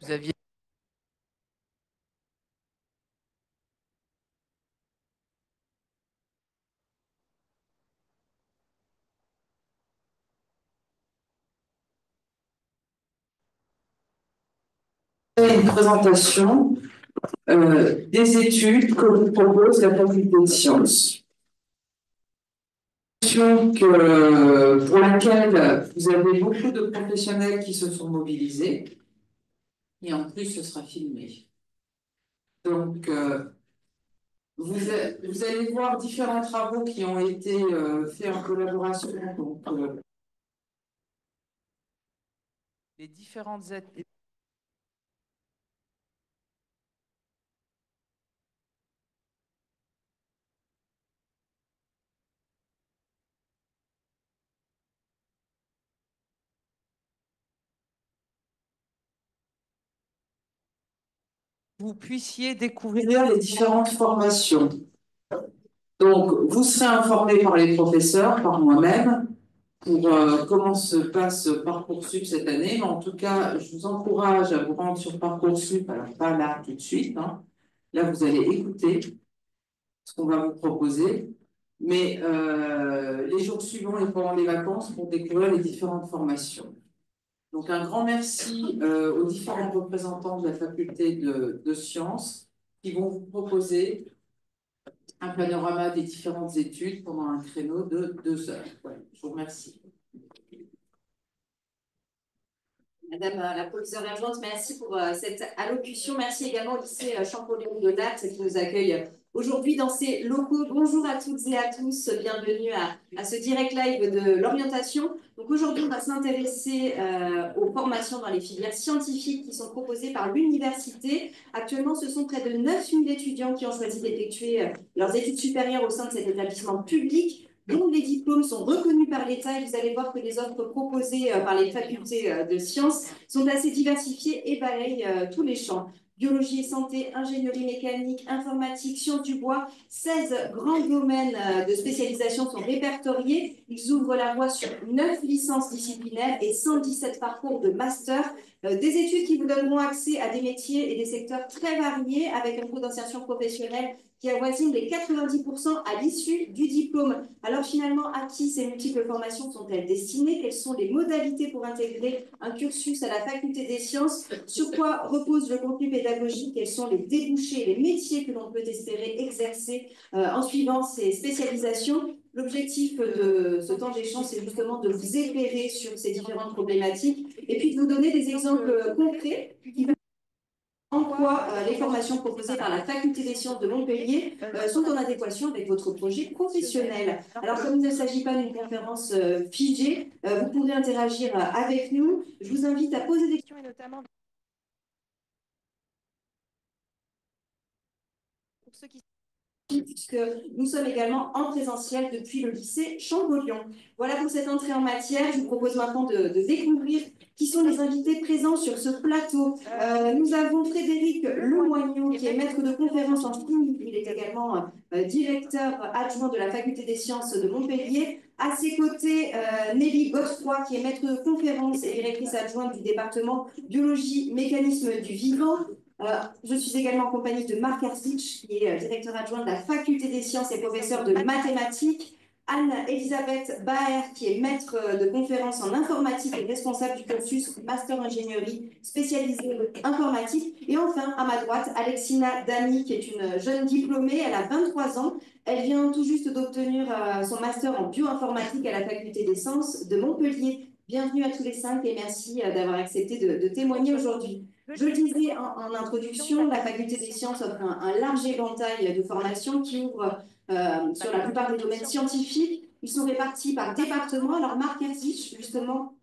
Vous aviez une présentation des études que vous propose la faculté de sciences. Pour laquelle vous avez beaucoup de professionnels qui se sont mobilisés et en plus ce sera filmé. Donc vous allez voir différents travaux qui ont été faits en collaboration. Donc, les différentes aides. Vous puissiez découvrir les différentes formations. Donc vous serez informé par les professeurs, par moi-même, pour comment se passe Parcoursup cette année. Mais en tout cas, je vous encourage à vous rendre sur Parcoursup, alors pas là tout de suite, hein. Là, vous allez écouter ce qu'on va vous proposer. Mais les jours suivants et pendant les vacances pour découvrir les différentes formations. Donc un grand merci aux différents représentants de la faculté de sciences qui vont vous proposer un panorama des différentes études pendant un créneau de 2 heures. Voilà, je vous remercie. Madame la professeure adjointe, merci pour cette allocution. Merci également au lycée Champollion de Dax qui nous accueille aujourd'hui dans ses locaux. Bonjour à toutes et à tous, bienvenue à ce direct live de l'orientation. Donc aujourd'hui, on va s'intéresser aux formations dans les filières scientifiques qui sont proposées par l'université. Actuellement, ce sont près de 9000 étudiants qui ont choisi d'effectuer leurs études supérieures au sein de cet établissement public dont les diplômes sont reconnus par l'État. Et vous allez voir que les offres proposées par les facultés de sciences sont assez diversifiées et balayent tous les champs. Biologie et santé, ingénierie mécanique, informatique, sciences du bois, 16 grands domaines de spécialisation sont répertoriés. Ils ouvrent la voie sur 9 licences disciplinaires et 117 parcours de master. Des études qui vous donneront accès à des métiers et des secteurs très variés avec un taux d'insertion professionnelle qui avoisine les 90% à l'issue du diplôme. Alors finalement, à qui ces multiples formations sont-elles destinées? Quelles sont les modalités pour intégrer un cursus à la faculté des sciences? Sur quoi repose le contenu pédagogique? Quels sont les débouchés, les métiers que l'on peut espérer exercer en suivant ces spécialisations? L'objectif de ce temps d'échange, c'est justement de vous éclairer sur ces différentes problématiques et puis de vous donner des exemples concrets qui en quoi les formations proposées par la Faculté des sciences de Montpellier sont en adéquation avec votre projet professionnel. Alors, comme il ne s'agit pas d'une conférence figée, vous pourrez interagir avec nous. Je vous invite à poser des questions et notamment pour ceux qui puisque nous sommes également en présentiel depuis le lycée Champollion. Voilà pour cette entrée en matière. Je vous propose maintenant de découvrir qui sont les invités présents sur ce plateau. Nous avons Frédéric Lemoignon, qui est maître de conférence en chimie. Il est également directeur adjoint de la Faculté des sciences de Montpellier. À ses côtés, Nelly Godefroy, qui est maître de conférence et directrice adjointe du département biologie, mécanisme du vivant. Je suis également en compagnie de Marc Arsich, qui est directeur adjoint de la Faculté des sciences et professeur de mathématiques. Anne-Elisabeth Baer, qui est maître de conférences en informatique et responsable du cursus Master Ingénierie spécialisé en informatique. Et enfin, à ma droite, Alexina Damy, qui est une jeune diplômée, elle a 23 ans. Elle vient tout juste d'obtenir son master en bioinformatique à la Faculté des sciences de Montpellier. Bienvenue à tous les cinq et merci d'avoir accepté de témoigner aujourd'hui. Je le disais en introduction, la Faculté des sciences offre un large éventail de formations qui ouvre sur la plupart des domaines scientifiques. Ils sont répartis par département. Alors, Marc Herzich, justement,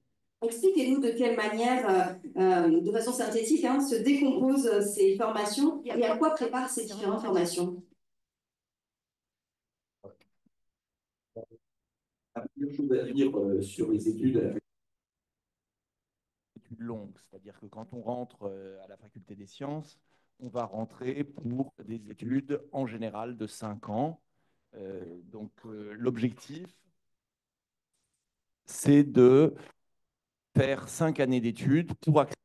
expliquez-nous de quelle manière, de façon synthétique, hein, se décomposent ces formations et à quoi préparent ces différentes formations. La première chose à dire sur les études à la études longues, c'est-à-dire que quand on rentre à la faculté des sciences, on va rentrer pour des études en général de 5 ans. L'objectif, c'est de faire 5 années d'études pour accéder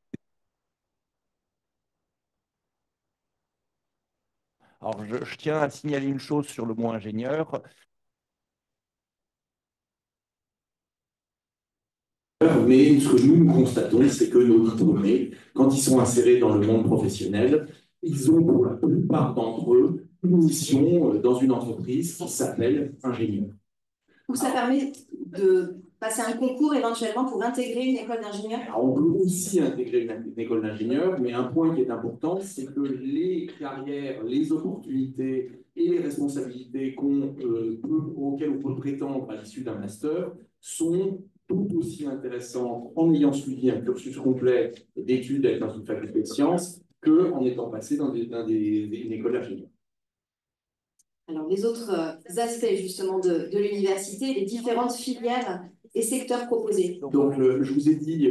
Alors, je tiens à signaler une chose sur le mot ingénieur. Mais ce que nous constatons, c'est que nos diplômés, quand ils sont insérés dans le monde professionnel, ils ont pour la plupart d'entre eux une mission dans une entreprise qui s'appelle ingénieur. Ou ça permet de passer un concours éventuellement pour intégrer une école d'ingénieur? Alors, on peut aussi intégrer une école d'ingénieur, mais un point qui est important, c'est que les carrières, les opportunités et les responsabilités auxquelles on peut prétendre à l'issue d'un master sont tout aussi intéressantes en ayant suivi un cursus complet d'études avec une faculté de sciences qu'en étant passé dans une école d'ingénieur. Alors, les autres aspects justement de l'université, les différentes filières et secteurs proposés. Donc, je vous ai dit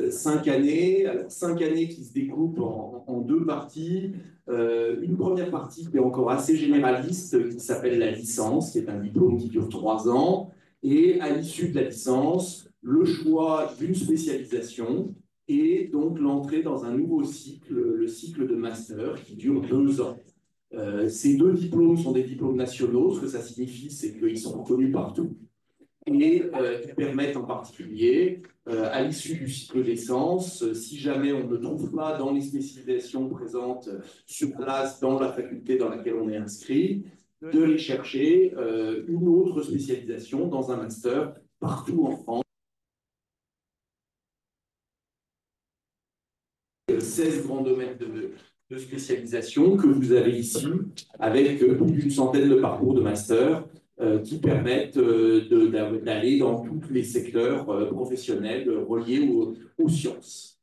5 années, alors 5 années qui se découpent en deux parties. Une première partie qui est encore assez généraliste, qui s'appelle la licence, qui est un diplôme qui dure 3 ans. Et à l'issue de la licence, le choix d'une spécialisation et donc l'entrée dans un nouveau cycle, le cycle de master, qui dure 2 ans. Ces deux diplômes sont des diplômes nationaux. Ce que ça signifie, c'est qu'ils sont reconnus partout et qui permettent en particulier, à l'issue du cycle d'essence, si jamais on ne trouve pas dans les spécialisations présentes sur place dans la faculté dans laquelle on est inscrit, de les chercher une autre spécialisation dans un master partout en France. 16 grands domaines de spécialisation que vous avez ici, avec plus d'une centaine de parcours de master qui permettent d'aller dans tous les secteurs professionnels reliés aux sciences.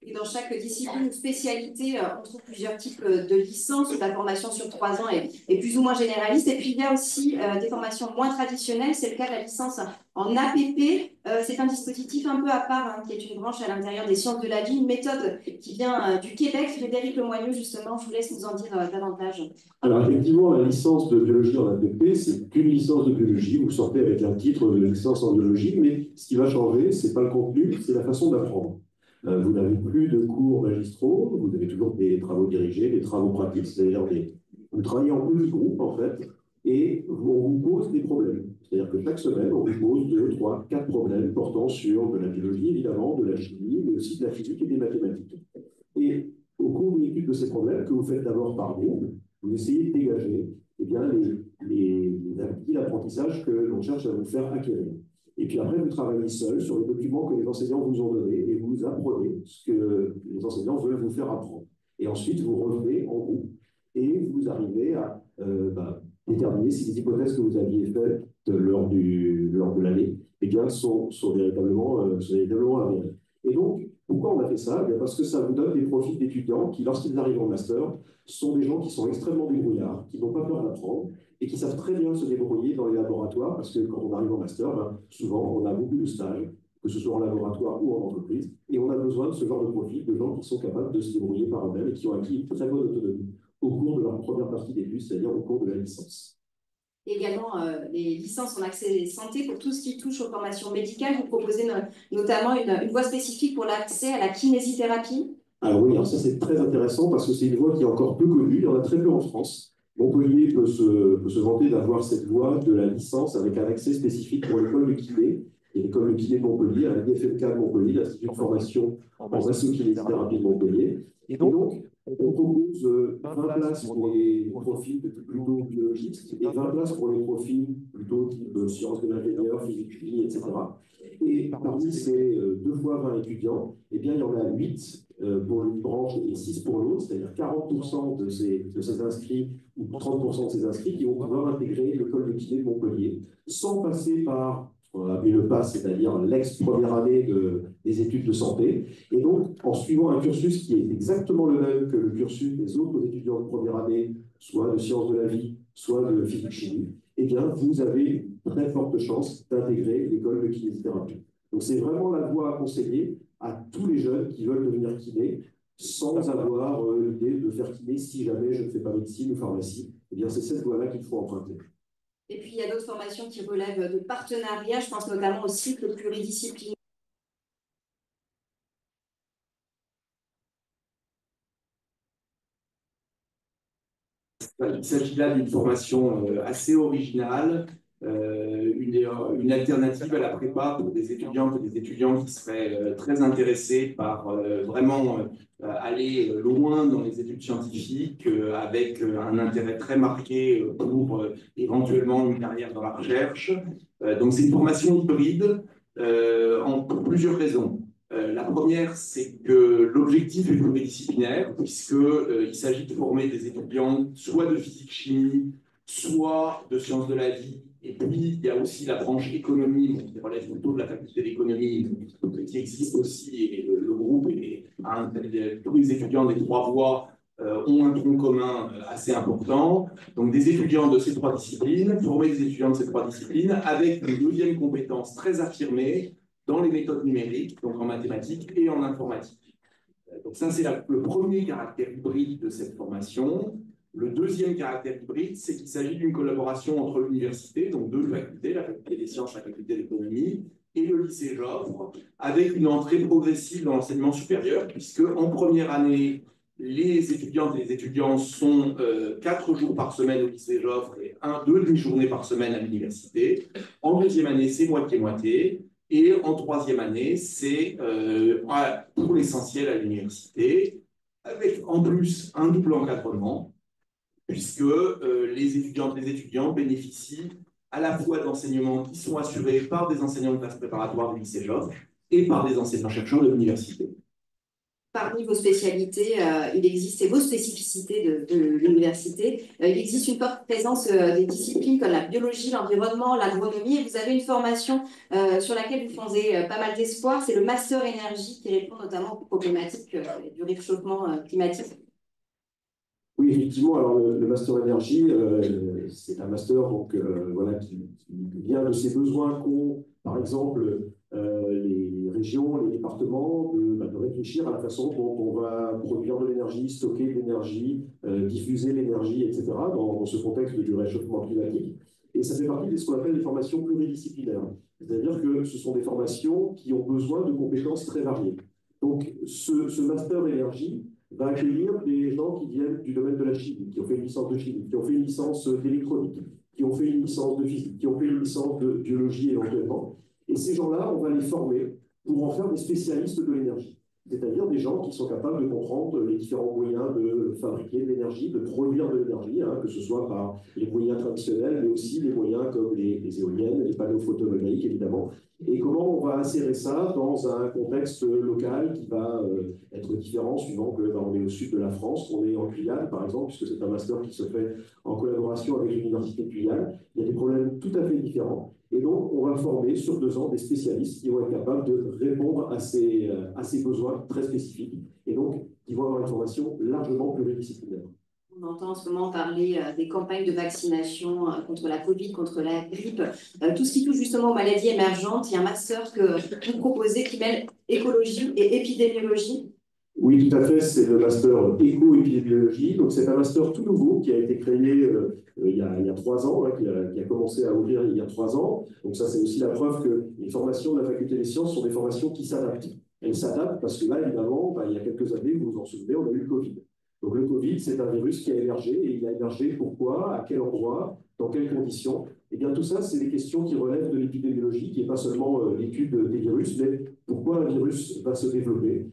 Et dans chaque discipline ou spécialité, on trouve plusieurs types de licences où la formation sur 3 ans est plus ou moins généraliste. Et puis, il y a aussi des formations moins traditionnelles. C'est le cas de la licence en APP. C'est un dispositif un peu à part, hein, qui est une branche à l'intérieur des sciences de la vie, une méthode qui vient du Québec. Frédéric Lemoigneux, justement, je vous laisse nous en dire davantage. Alors, effectivement, la licence de biologie en APP, c'est une licence de biologie. Vous sortez avec un titre de licence en biologie, mais ce qui va changer, ce n'est pas le contenu, c'est la façon d'apprendre. Vous n'avez plus de cours magistraux, vous avez toujours des travaux dirigés, des travaux pratiques, c'est-à-dire vous travaillez en petits groupes, en fait, et on vous pose des problèmes. C'est-à-dire que chaque semaine, on vous pose 2, 3, 4 problèmes portant sur de la biologie, évidemment, de la chimie, mais aussi de la physique et des mathématiques. Et au cours de l'étude de ces problèmes, que vous faites d'abord par groupe, vous essayez de dégager les acquis d'apprentissage que l'on cherche à vous faire acquérir. Et puis après, vous travaillez seul sur les documents que les enseignants vous ont donnés et vous apprenez ce que les enseignants veulent vous faire apprendre. Et ensuite, vous revenez en groupe et vous arrivez à déterminer si les hypothèses que vous aviez faites lors de l'année sont véritablement avérées. Et donc, pourquoi on a fait ça? Parce que ça vous donne des profils d'étudiants qui, lorsqu'ils arrivent en master, sont des gens qui sont extrêmement débrouillards, qui n'ont pas peur d'apprendre et qui savent très bien se débrouiller dans les laboratoires, parce que quand on arrive en master, souvent on a beaucoup de stages, que ce soit en laboratoire ou en entreprise, et on a besoin de ce genre de profil, de gens qui sont capables de se débrouiller par eux-mêmes et qui ont acquis une très bonne autonomie au cours de leur première partie d'études, c'est-à-dire au cours de la licence. Également, les licences en accès santé pour tout ce qui touche aux formations médicales. Vous proposez notamment une voie spécifique pour l'accès à la kinésithérapie. Alors oui, alors ça c'est très intéressant parce que c'est une voie qui est encore peu connue, il y en a très peu en France. Montpellier peut se vanter d'avoir cette voie de la licence avec un accès spécifique pour l'école de kiné. Et l'école de kiné de Montpellier, à l'IFMK de Montpellier, l'Institut de formation en masso-kinésithérapie de Montpellier. Et donc, on propose 20 places pour les profils plutôt biologistes et 20 places pour les profils plutôt type sciences de l'ingénieur, physique, chimie, etc. Et parmi ces 2 fois 20 étudiants, eh bien, il y en a 8 pour une branche et 6 pour l'autre, c'est-à-dire 40% de ces inscrits ou 30% de ces inscrits qui vont pouvoir intégrer l'école de kiné de Montpellier sans passer par ce qu'on a appelé le PASS, c'est-à-dire l'ex-première année des études de santé. Et donc, en suivant un cursus qui est exactement le même que le cursus des autres étudiants de première année, soit de sciences de la vie, soit de physique-chimie, eh bien, vous avez une très forte chance d'intégrer l'école de kinésithérapie. Donc, c'est vraiment la voie à conseiller à tous les jeunes qui veulent devenir kiné, sans avoir l'idée de faire kiné si jamais je ne fais pas médecine ou pharmacie. Eh bien, c'est cette voie-là qu'il faut emprunter. Et puis, il y a d'autres formations qui relèvent de partenariats. Je pense notamment au cycle pluridisciplinaire. Il s'agit là d'une formation assez originale, une alternative à la prépa pour des étudiantes et des étudiants qui seraient très intéressés par vraiment aller loin dans les études scientifiques, avec un intérêt très marqué pour éventuellement une carrière dans la recherche. Donc c'est une formation hybride pour plusieurs raisons. La première, c'est que l'objectif est pluridisciplinaire, puisqu'il s'agit de former des étudiants soit de physique-chimie, soit de sciences de la vie. Et puis, il y a aussi la branche économie, qui relève plutôt de la faculté d'économie, qui existe aussi, et le groupe, tous les étudiants des trois voies ont un tronc commun assez important. Donc, des étudiants de ces trois disciplines, former des étudiants de ces trois disciplines, avec une deuxième compétence très affirmée, dans les méthodes numériques, donc en mathématiques et en informatique. Donc ça, c'est le premier caractère hybride de cette formation. Le deuxième caractère hybride, c'est qu'il s'agit d'une collaboration entre l'université, donc deux facultés, la faculté des sciences, la faculté d'économie, et le lycée Joffre, avec une entrée progressive dans l'enseignement supérieur, puisque en première année, les étudiantes et les étudiants sont 4 jours par semaine au lycée Joffre et 2 demi-journées par semaine à l'université. En deuxième année, c'est moitié-moitié. Et en troisième année, c'est pour l'essentiel à l'université, avec en plus un double encadrement, puisque les étudiantes et les étudiants bénéficient à la fois d'enseignements qui sont assurés par des enseignants de classe préparatoire du lycée Joffre et par des enseignants-chercheurs de l'université. Parmi vos spécialités, il existe, et vos spécificités de l'université, il existe une forte présence des disciplines comme la biologie, l'environnement, l'agronomie, et vous avez une formation sur laquelle vous fondez pas mal d'espoir, c'est le Master Énergie qui répond notamment aux problématiques du réchauffement climatique. Oui, effectivement, alors le Master Énergie, c'est un master donc, voilà, qui vient de ces besoins qu'ont, par exemple, les régions, les départements, de réfléchir à la façon dont on va produire de l'énergie, stocker de l'énergie, diffuser l'énergie, etc., dans ce contexte du réchauffement climatique. Et ça fait partie de ce qu'on appelle les formations pluridisciplinaires. C'est-à-dire que ce sont des formations qui ont besoin de compétences très variées. Donc, ce Master Énergie va accueillir des gens qui viennent du domaine de la chimie, qui ont fait une licence de chimie, qui ont fait une licence d'électronique, qui ont fait une licence de physique, qui ont fait une licence de biologie éventuellement. Et ces gens-là, on va les former pour en faire des spécialistes de l'énergie. C'est-à-dire des gens qui sont capables de comprendre les différents moyens de fabriquer de l'énergie, de produire de l'énergie, hein, que ce soit par les moyens traditionnels, mais aussi les moyens comme les éoliennes, les panneaux photovoltaïques, évidemment. Et comment on va insérer ça dans un contexte local qui va être différent suivant que on est au sud de la France, on est en Guyane, par exemple, puisque c'est un master qui se fait en collaboration avec l'Université de Guyane. Il y a des problèmes tout à fait différents. Et donc, on va former sur 2 ans des spécialistes qui vont être capables de répondre à ces besoins très spécifiques. Et donc, qui vont avoir une formation largement pluridisciplinaire. On entend en ce moment parler des campagnes de vaccination contre la Covid, contre la grippe, tout ce qui touche justement aux maladies émergentes. Il y a un master que vous proposez qui mêle écologie et épidémiologie. Oui, tout à fait, c'est le master éco-épidémiologie. Donc, c'est un master tout nouveau qui a été créé il y a 3 ans, hein, qui a commencé à ouvrir il y a 3 ans. Donc, ça, c'est aussi la preuve que les formations de la faculté des sciences sont des formations qui s'adaptent. Elles s'adaptent parce que là, évidemment, il y a quelques années, vous vous en souvenez, on a eu le Covid. Donc, le Covid, c'est un virus qui a émergé. Et il a émergé pourquoi, à quel endroit, dans quelles conditions? Eh bien, tout ça, c'est des questions qui relèvent de l'épidémiologie, qui n'est pas seulement l'étude des virus, mais pourquoi un virus va se développer.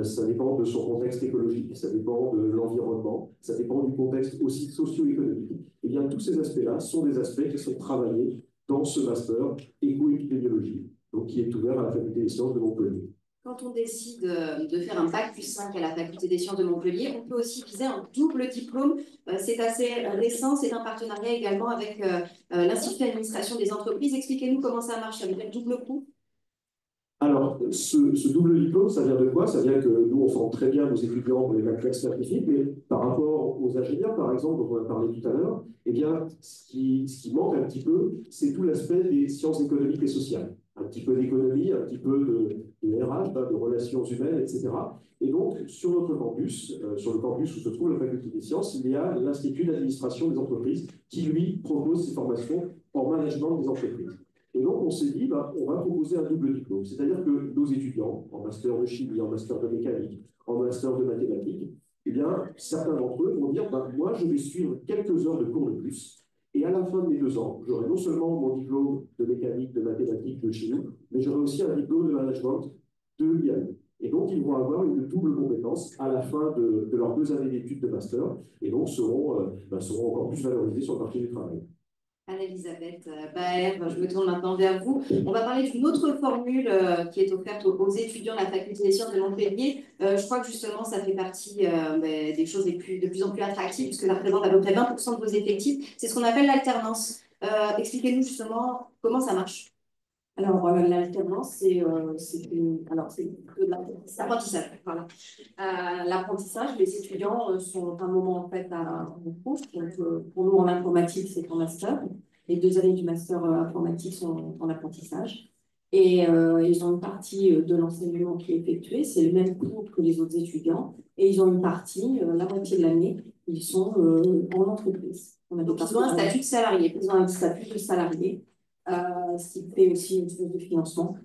Ça dépend de son contexte écologique, ça dépend de l'environnement, ça dépend du contexte aussi socio-économique. Et bien, tous ces aspects-là sont des aspects qui sont travaillés dans ce master éco-épidémiologie, donc qui est ouvert à la faculté des sciences de Montpellier. Quand on décide de faire un bac+5 à la faculté des sciences de Montpellier, on peut aussi viser un double diplôme. C'est assez récent, c'est un partenariat également avec l'Institut d'administration des entreprises. Expliquez-nous comment ça marche avec le double coût. Alors, ce double diplôme, ça vient de quoi? Ça vient que nous, on forme très bien nos étudiants pour les bacs scientifiques, mais par rapport aux ingénieurs, par exemple, dont on a parlé tout à l'heure, eh bien, ce qui manque un petit peu, c'est tout l'aspect des sciences économiques et sociales. Un petit peu d'économie, un petit peu de RH, de relations humaines, etc. Et donc, sur notre campus, sur le campus où se trouve la faculté des sciences, il y a l'Institut d'administration des entreprises qui, lui, propose ces formations en management des entreprises. Et donc, on s'est dit, on va proposer un double diplôme. C'est-à-dire que nos étudiants, en master de chimie, en master de mécanique, en master de mathématiques, eh bien, certains d'entre eux vont dire, ben, moi, je vais suivre quelques heures de cours de plus. Et à la fin de mes 2 ans, j'aurai non seulement mon diplôme de mécanique, de mathématiques, de chimie, mais j'aurai aussi un diplôme de management de l'IAE. Et donc, ils vont avoir une double compétence à la fin de leurs 2 années d'études de master, et donc seront encore plus valorisés sur le marché du travail. Anne-Elisabeth Baer, je me tourne maintenant vers vous. On va parler d'une autre formule qui est offerte aux étudiants de la Faculté des sciences de Montpellier. Je crois que justement, ça fait partie des choses de plus en plus attractives, puisque ça représente à peu près 20% de vos effectifs. C'est ce qu'on appelle l'alternance. Expliquez-nous justement comment ça marche. Alors, l'alternance, c'est de l'apprentissage. Voilà. L'apprentissage, les étudiants sont un moment en fait en cours. Donc, pour nous, en informatique, c'est en master. Les 2 années du master informatique sont en apprentissage. Et ils ont une partie de l'enseignement qui est effectuée. C'est le même cours que les autres étudiants. Et ils ont une partie, la moitié de l'année, ils sont en entreprise. Donc, ils ont un statut de salarié. Ils ont un statut de salarié. Ce qui fait aussi une source de financement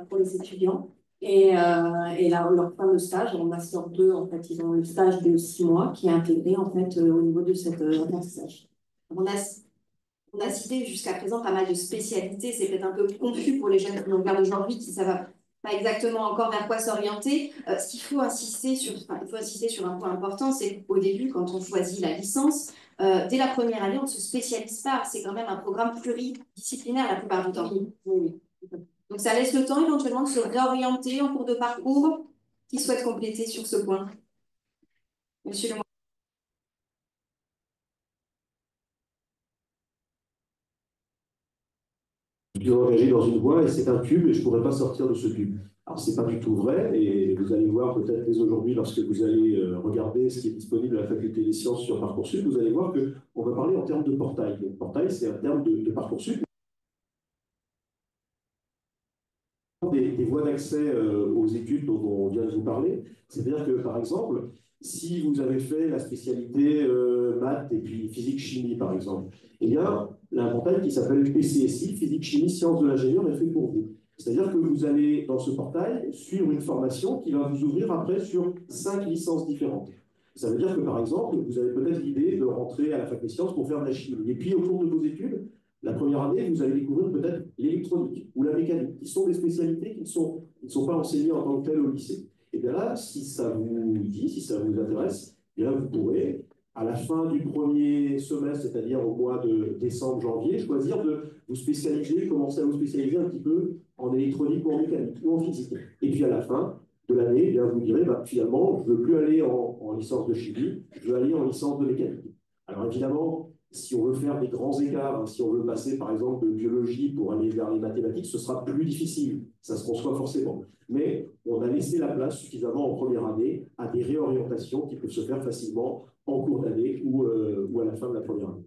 pour les étudiants. Et leur fin de stage, en Master 2, en fait, ils ont le stage de 6 mois qui est intégré en fait, au niveau de cet apprentissage. On a cité jusqu'à présent pas mal de spécialités. C'est peut-être un peu confus pour les jeunes qui nous regardent aujourd'hui, qui ne savent pas exactement encore vers quoi s'orienter. Ce qu'il faut insister sur un point important, c'est qu'au début, quand on choisit la licence, dès la première année, on ne se spécialise pas. C'est quand même un programme pluridisciplinaire la plupart du temps. Oui. Donc, ça laisse le temps éventuellement de se réorienter en cours de parcours. Qui souhaite compléter sur ce point? Monsieur le Je suis engagé dans une voie et c'est un tube et je ne pourrais pas sortir de ce tube. Alors, ce n'est pas du tout vrai et vous allez voir peut-être dès aujourd'hui, lorsque vous allez regarder ce qui est disponible à la Faculté des sciences sur Parcoursup, vous allez voir qu'on va parler en termes de portail. Le portail, c'est un terme de Parcoursup. Des voies d'accès aux études dont on vient de vous parler. C'est-à-dire que, par exemple, si vous avez fait la spécialité maths et puis physique-chimie, par exemple, il y a un portail qui s'appelle PCSI, physique-chimie, sciences de l'ingénieur, est fait pour vous. C'est-à-dire que vous allez, dans ce portail, suivre une formation qui va vous ouvrir après sur 5 licences différentes. Ça veut dire que, par exemple, vous avez peut-être l'idée de rentrer à la fac des sciences pour faire de la chimie. Et puis, au cours de vos études, la première année, vous allez découvrir peut-être l'électronique ou la mécanique, qui sont des spécialités qui ne sont pas enseignées en tant que telles au lycée. Et bien là, si ça vous dit, si ça vous intéresse, bien là, vous pourrez, à la fin du premier semestre, c'est-à-dire au mois de décembre, janvier, choisir de vous spécialiser, commencer à vous spécialiser un petit peu en électronique ou en mécanique ou en physique. Et puis à la fin de l'année, bien vous direz, bah, finalement, je ne veux plus aller en licence de chimie, je veux aller en licence de mécanique. Alors évidemment, si on veut faire des grands écarts, si on veut passer par exemple de biologie pour aller vers les mathématiques, ce sera plus difficile, ça se conçoit forcément. Mais on a laissé la place suffisamment en première année à des réorientations qui peuvent se faire facilement en cours d'année ou à la fin de la première année.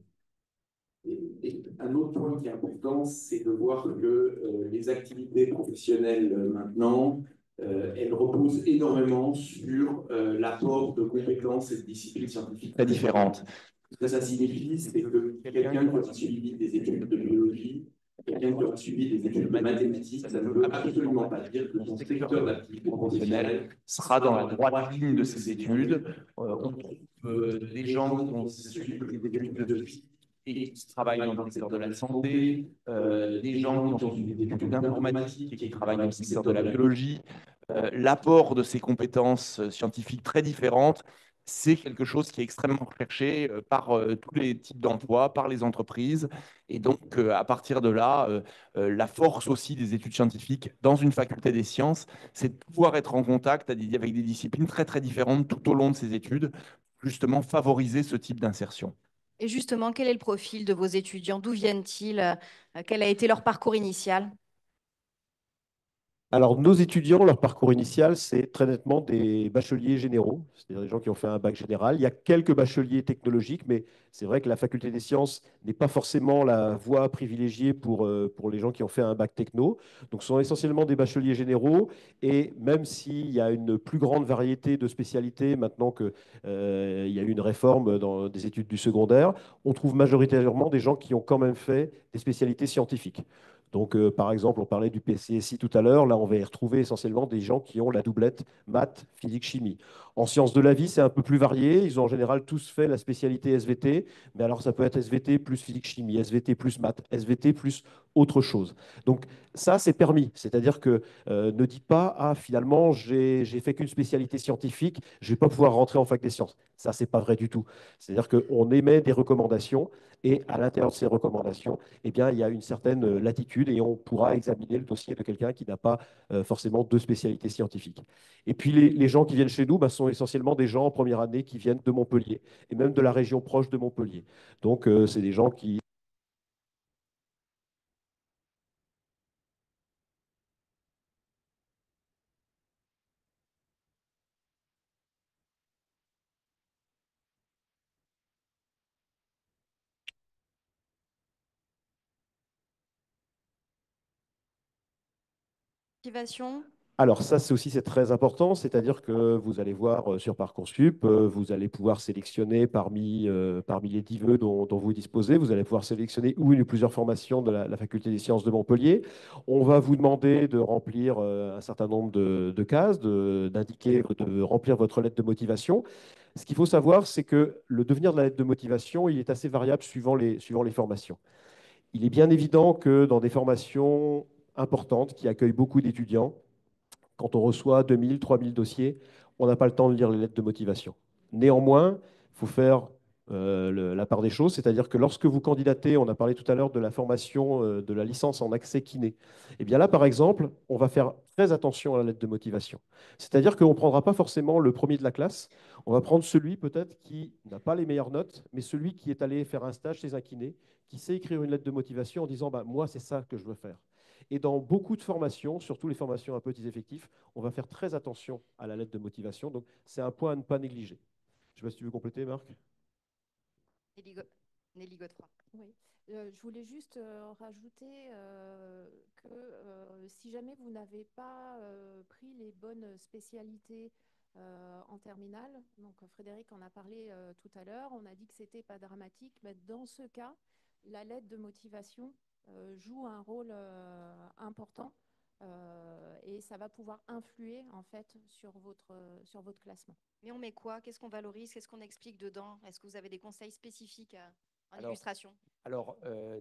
Et un autre point qui est important, c'est de voir que les activités professionnelles maintenant, elles reposent énormément sur l'apport de compétences et de disciplines scientifiques Très différentes. Ce que ça signifie, c'est que quelqu'un qui aura suivi des études de biologie, quelqu'un qui aura suivi des études de mathématiques, ça ne veut absolument pas dire que son secteur d'activité professionnelle sera dans la droite ligne de ses études. On trouve des gens qui ont suivi des études de vie et qui travaillent dans le secteur de la santé, des gens qui ont suivi des études d'informatique et qui travaillent dans le secteur de la biologie. L'apport de ces compétences scientifiques très différentes, c'est quelque chose qui est extrêmement recherché par tous les types d'emplois, par les entreprises. Et donc, à partir de là, la force aussi des études scientifiques dans une faculté des sciences, c'est de pouvoir être en contact avec des disciplines très, très différentes tout au long de ces études, justement favoriser ce type d'insertion. Et justement, quel est le profil de vos étudiants? D'où viennent-ils? Quel a été leur parcours initial? Alors, nos étudiants, leur parcours initial, c'est très nettement des bacheliers généraux, c'est-à-dire des gens qui ont fait un bac général. Il y a quelques bacheliers technologiques, mais c'est vrai que la faculté des sciences n'est pas forcément la voie privilégiée pour les gens qui ont fait un bac techno. Donc, ce sont essentiellement des bacheliers généraux. Et même s'il y a une plus grande variété de spécialités maintenant qu'il y a eu une réforme dans des études du secondaire, on trouve majoritairement des gens qui ont quand même fait des spécialités scientifiques. Donc, par exemple, on parlait du PCSI tout à l'heure. Là, on va y retrouver essentiellement des gens qui ont la doublette maths, physique, chimie. En sciences de la vie, c'est un peu plus varié. Ils ont en général tous fait la spécialité SVT, mais alors ça peut être SVT plus physique-chimie, SVT plus maths, SVT plus autre chose. Donc ça, c'est permis. C'est-à-dire que ne dites pas, ah, finalement, j'ai fait qu'une spécialité scientifique, je ne vais pas pouvoir rentrer en fac des sciences. Ça, c'est pas vrai du tout. C'est-à-dire qu'on émet des recommandations et à l'intérieur de ces recommandations, eh bien, il y a une certaine latitude et on pourra examiner le dossier de quelqu'un qui n'a pas forcément deux spécialités scientifiques. Et puis les gens qui viennent chez nous sont essentiellement des gens en première année qui viennent de Montpellier et même de la région proche de Montpellier. Donc, c'est des gens qui Motivation. Alors ça, c'est très important, c'est-à-dire que vous allez voir sur Parcoursup, vous allez pouvoir sélectionner parmi les 10 vœux dont vous disposez, vous allez pouvoir sélectionner une ou plusieurs formations de la Faculté des sciences de Montpellier. On va vous demander de remplir un certain nombre de cases, de remplir votre lettre de motivation. Ce qu'il faut savoir, c'est que le devenir de la lettre de motivation, il est assez variable suivant les formations. Il est bien évident que dans des formations importantes qui accueillent beaucoup d'étudiants, quand on reçoit 2000, 3000 dossiers, on n'a pas le temps de lire les lettres de motivation. Néanmoins, il faut faire la part des choses, c'est-à-dire que lorsque vous candidatez, on a parlé tout à l'heure de la formation de la licence en accès kiné, et bien là, par exemple, on va faire très attention à la lettre de motivation. C'est-à-dire qu'on ne prendra pas forcément le premier de la classe, on va prendre celui peut-être qui n'a pas les meilleures notes, mais celui qui est allé faire un stage chez un kiné, qui sait écrire une lettre de motivation en disant bah, moi, c'est ça que je veux faire. Et dans beaucoup de formations, surtout les formations à petits effectifs, on va faire très attention à la lettre de motivation. Donc, c'est un point à ne pas négliger. Je ne sais pas si tu veux compléter, Marc. Nelly Godefroy. Oui. Je voulais juste rajouter que si jamais vous n'avez pas pris les bonnes spécialités en terminale, donc Frédéric en a parlé tout à l'heure, on a dit que c'était pas dramatique, mais dans ce cas, la lettre de motivation joue un rôle important et ça va pouvoir influer en fait sur votre classement. Mais on met quoi? Qu'est-ce qu'on valorise? Qu'est-ce qu'on explique dedans? Est-ce que vous avez des conseils spécifiques en illustration? Alors,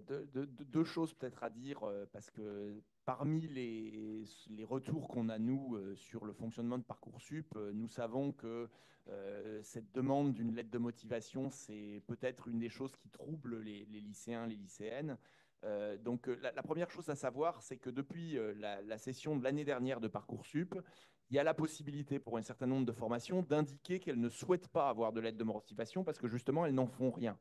deux choses peut-être à dire, parce que parmi les retours qu'on a, nous, sur le fonctionnement de Parcoursup, nous savons que cette demande d'une lettre de motivation, c'est peut-être une des choses qui troublent les lycéens, les lycéennes. Donc, la première chose à savoir, c'est que depuis la session de l'année dernière de Parcoursup, il y a la possibilité pour un certain nombre de formations d'indiquer qu'elles ne souhaitent pas avoir de lettre de motivation parce que justement, elles n'en font rien.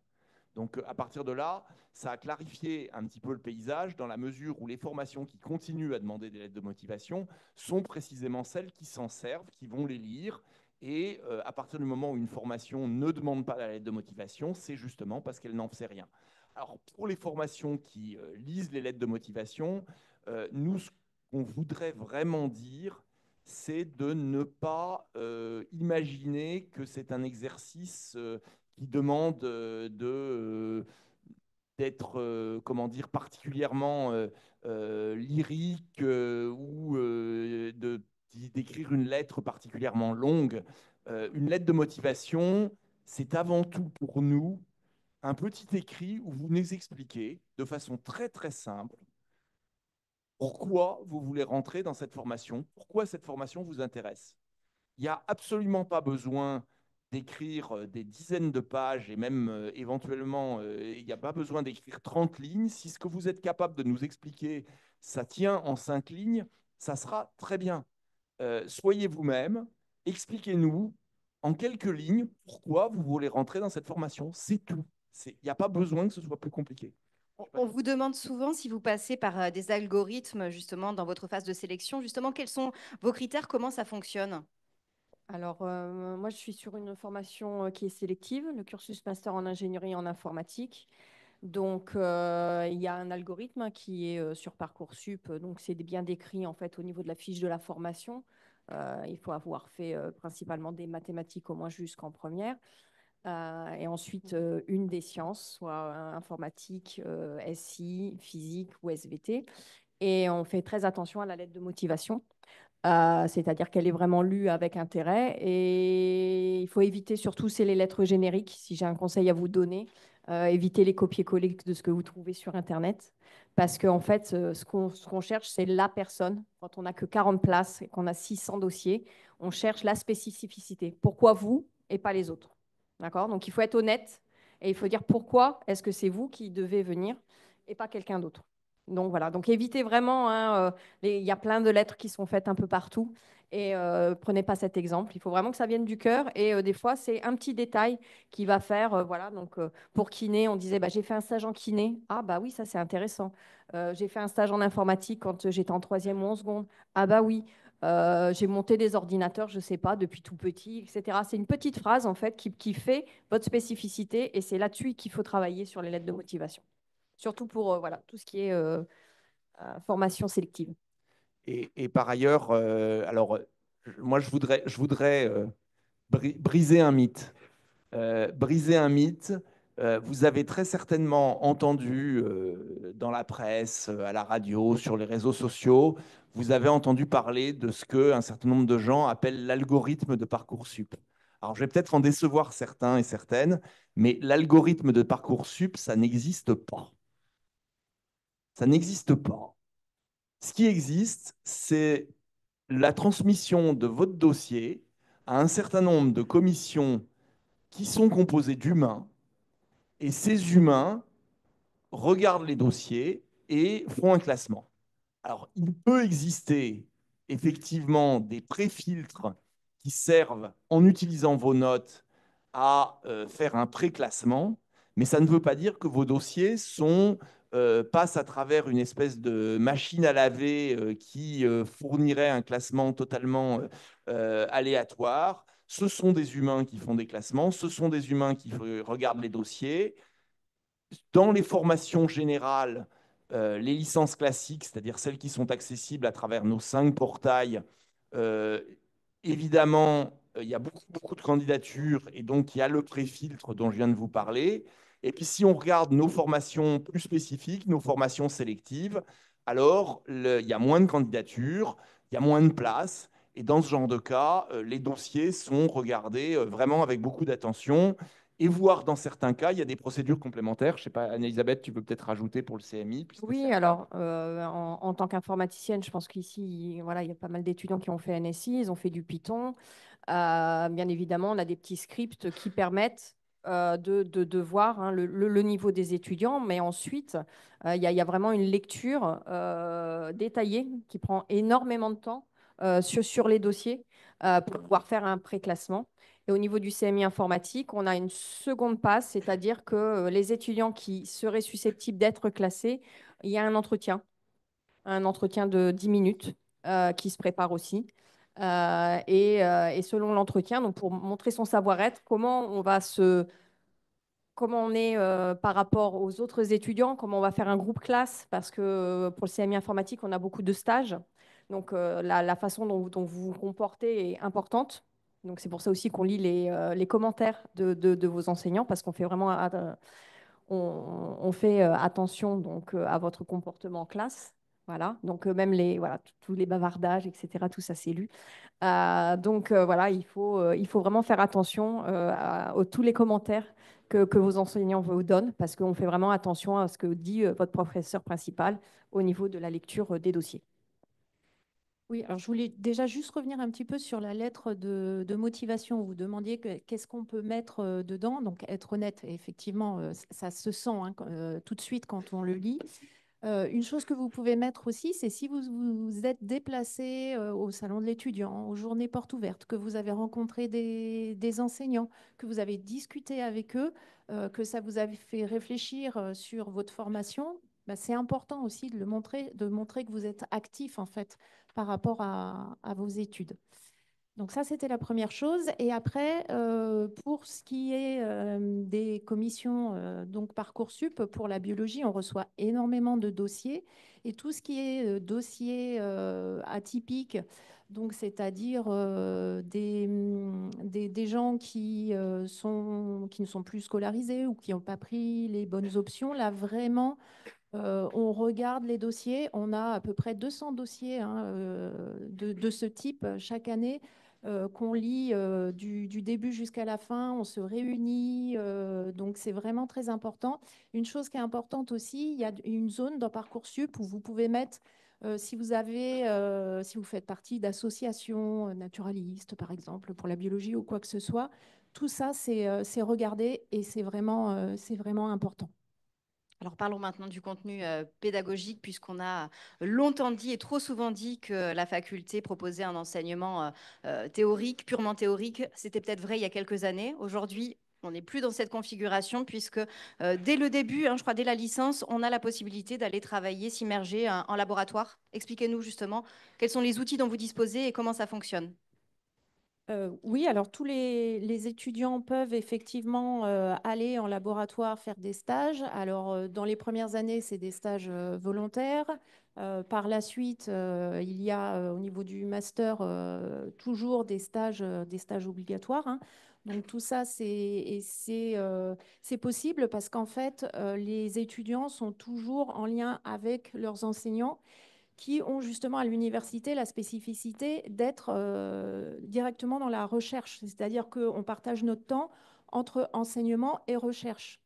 Donc, à partir de là, ça a clarifié un petit peu le paysage dans la mesure où les formations qui continuent à demander des lettres de motivation sont précisément celles qui s'en servent, qui vont les lire. Et à partir du moment où une formation ne demande pas la lettre de motivation, c'est justement parce qu'elle n'en sait rien. Alors, pour les formations qui lisent les lettres de motivation, nous, ce qu'on voudrait vraiment dire, c'est de ne pas imaginer que c'est un exercice qui demande d'être, comment dire, particulièrement lyrique ou d'écrire une lettre particulièrement longue. Une lettre de motivation, c'est avant tout pour nous un petit écrit où vous nous expliquez de façon très très simple pourquoi vous voulez rentrer dans cette formation, pourquoi cette formation vous intéresse. Il n'y a absolument pas besoin d'écrire des dizaines de pages et même éventuellement, il n'y a pas besoin d'écrire 30 lignes. Si ce que vous êtes capable de nous expliquer, ça tient en 5 lignes, ça sera très bien. Soyez vous-même, expliquez-nous en quelques lignes pourquoi vous voulez rentrer dans cette formation. C'est tout. Il n'y a pas besoin que ce soit plus compliqué. On vous demande souvent si vous passez par des algorithmes justement dans votre phase de sélection. Justement, quels sont vos critères? Comment ça fonctionne? Alors, moi, je suis sur une formation qui est sélective, le cursus master en ingénierie en informatique. Donc, il y a un algorithme qui est sur Parcoursup. Donc, c'est bien décrit en fait au niveau de la fiche de la formation. Il faut avoir fait principalement des mathématiques au moins jusqu'en première. Et ensuite, une des sciences, soit informatique, SI, physique ou SVT. Et on fait très attention à la lettre de motivation. c'est-à-dire qu'elle est vraiment lue avec intérêt. Et il faut éviter surtout, c'est les lettres génériques, si j'ai un conseil à vous donner. Évitez les copier-coller de ce que vous trouvez sur Internet. Parce qu'en fait, ce qu'on cherche, c'est la personne. Quand on n'a que 40 places et qu'on a 600 dossiers, on cherche la spécificité. Pourquoi vous et pas les autres? D'accord? Donc, il faut être honnête et il faut dire pourquoi est-ce que c'est vous qui devez venir et pas quelqu'un d'autre. Donc, voilà. Donc, évitez vraiment, hein, il y a plein de lettres qui sont faites un peu partout et prenez pas cet exemple. Il faut vraiment que ça vienne du cœur et des fois, c'est un petit détail qui va faire, voilà. Donc, pour kiné, on disait, bah, j'ai fait un stage en kiné. Ah, bah oui, ça, c'est intéressant. J'ai fait un stage en informatique quand j'étais en troisième ou en seconde. Ah, bah oui. J'ai monté des ordinateurs, je ne sais pas, depuis tout petit, etc. C'est une petite phrase, en fait, qui fait votre spécificité et c'est là-dessus qu'il faut travailler sur les lettres de motivation. Surtout pour voilà, tout ce qui est formation sélective. Et par ailleurs, alors, moi, je voudrais briser un mythe. Briser un mythe. Vous avez très certainement entendu dans la presse, à la radio, sur les réseaux sociaux, vous avez entendu parler de ce qu'un certain nombre de gens appellent l'algorithme de Parcoursup. Alors, je vais peut-être en décevoir certains et certaines, mais l'algorithme de Parcoursup, ça n'existe pas. Ça n'existe pas. Ce qui existe, c'est la transmission de votre dossier à un certain nombre de commissions qui sont composées d'humains, et ces humains regardent les dossiers et font un classement. Alors, il peut exister effectivement des pré-filtres qui servent, en utilisant vos notes, à faire un pré-classement, mais ça ne veut pas dire que vos dossiers passent à travers une espèce de machine à laver qui fournirait un classement totalement aléatoire. Ce sont des humains qui font des classements, ce sont des humains qui regardent les dossiers. Dans les formations générales, les licences classiques, c'est-à-dire celles qui sont accessibles à travers nos 5 portails, euh, évidemment, il y a beaucoup, beaucoup de candidatures et donc il y a le pré-filtre dont je viens de vous parler. Et puis si on regarde nos formations plus spécifiques, nos formations sélectives, alors il y a moins de candidatures, il y a moins de places. Et dans ce genre de cas, les dossiers sont regardés vraiment avec beaucoup d'attention et voire dans certains cas, il y a des procédures complémentaires. Je ne sais pas, Anne-Elisabeth, tu peux peut-être rajouter pour le CMI. Oui, alors en tant qu'informaticienne, je pense qu'ici, voilà, il y a pas mal d'étudiants qui ont fait NSI, ils ont fait du Python. Bien évidemment, on a des petits scripts qui permettent de voir hein, le niveau des étudiants, mais ensuite, il y a vraiment une lecture détaillée qui prend énormément de temps sur les dossiers pour pouvoir faire un pré-classement. Et au niveau du CMI informatique, on a une seconde passe, c'est-à-dire que les étudiants qui seraient susceptibles d'être classés, il y a un entretien de 10 minutes qui se prépare aussi. Et selon l'entretien, donc pour montrer son savoir-être, comment on est par rapport aux autres étudiants, comment on va faire un groupe classe, parce que pour le CMI informatique, on a beaucoup de stages. Donc la façon dont vous vous comportez est importante. Donc c'est pour ça aussi qu'on lit les commentaires de vos enseignants, parce qu'on fait vraiment on fait attention donc, à votre comportement en classe. Voilà, donc même voilà, tous les bavardages, etc., tout ça c'est lu. Donc voilà, il faut vraiment faire attention à tous les commentaires que vos enseignants vous donnent, parce qu'on fait vraiment attention à ce que dit votre professeur principal au niveau de la lecture des dossiers. Oui, alors je voulais déjà juste revenir un petit peu sur la lettre de motivation. Vous demandiez qu'est-ce qu'on peut mettre dedans. Donc, être honnête, et effectivement, ça se sent hein, tout de suite quand on le lit. Une chose que vous pouvez mettre aussi, c'est si vous vous êtes déplacé au salon de l'étudiant, aux journées portes ouvertes, que vous avez rencontré des enseignants, que vous avez discuté avec eux, que ça vous a fait réfléchir sur votre formation, bah, c'est important aussi de montrer que vous êtes actif en fait par rapport à vos études. Donc ça, c'était la première chose. Et après, pour ce qui est des commissions donc Parcoursup, pour la biologie, on reçoit énormément de dossiers. Et tout ce qui est dossier atypique, donc c'est-à-dire des gens qui ne sont plus scolarisés ou qui n'ont pas pris les bonnes options, là vraiment, On regarde les dossiers. On a à peu près 200 dossiers hein, de ce type chaque année qu'on lit du début jusqu'à la fin. On se réunit. Donc, c'est vraiment très important. Une chose qui est importante aussi, il y a une zone dans Parcoursup où vous pouvez mettre, si vous faites partie d'associations naturalistes, par exemple, pour la biologie ou quoi que ce soit, tout ça, c'est regardé et c'est vraiment important. Alors parlons maintenant du contenu pédagogique, puisqu'on a longtemps dit et trop souvent dit que la faculté proposait un enseignement théorique, purement théorique. C'était peut-être vrai il y a quelques années. Aujourd'hui, on n'est plus dans cette configuration, puisque dès le début, hein, je crois dès la licence, on a la possibilité d'aller travailler, s'immerger en laboratoire. Expliquez-nous justement quels sont les outils dont vous disposez et comment ça fonctionne. Oui, alors tous les étudiants peuvent effectivement aller en laboratoire faire des stages. Alors, dans les premières années, c'est des stages volontaires. Par la suite, il y a au niveau du master toujours des stages obligatoires. Hein. Donc, tout ça, c'est possible parce qu'en fait, les étudiants sont toujours en lien avec leurs enseignants qui ont justement à l'université la spécificité d'être directement dans la recherche, c'est-à-dire qu'on partage notre temps entre enseignement et recherche.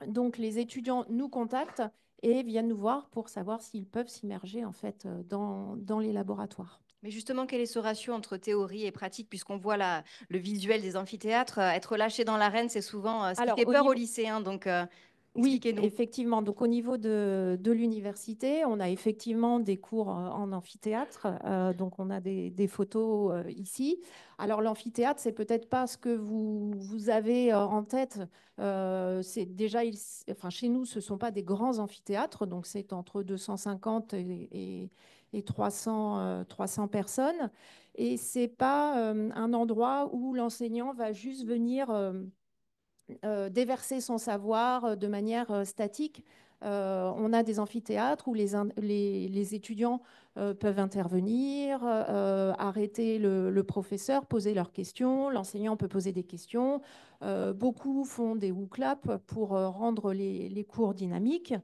Donc les étudiants nous contactent et viennent nous voir pour savoir s'ils peuvent s'immerger en fait dans les laboratoires. Mais justement, quel est ce ratio entre théorie et pratique, puisqu'on voit le visuel des amphithéâtres, être lâché dans l'arène, c'est souvent ce qui fait peur aux lycéens. Donc, oui, expliquez-nous. effectivement. Donc, au niveau de l'université, on a effectivement des cours en amphithéâtre. Donc, on a des photos ici. Alors, l'amphithéâtre, c'est peut-être pas ce que vous avez en tête. C'est déjà, enfin, chez nous, ce ne sont pas des grands amphithéâtres. Donc, c'est entre 250 et 300 personnes. Et ce n'est pas un endroit où l'enseignant va juste venir déverser son savoir de manière statique. On a des amphithéâtres où les étudiants peuvent intervenir, arrêter le professeur, poser leurs questions, l'enseignant peut poser des questions. Beaucoup font des WooClap pour rendre les cours dynamiques.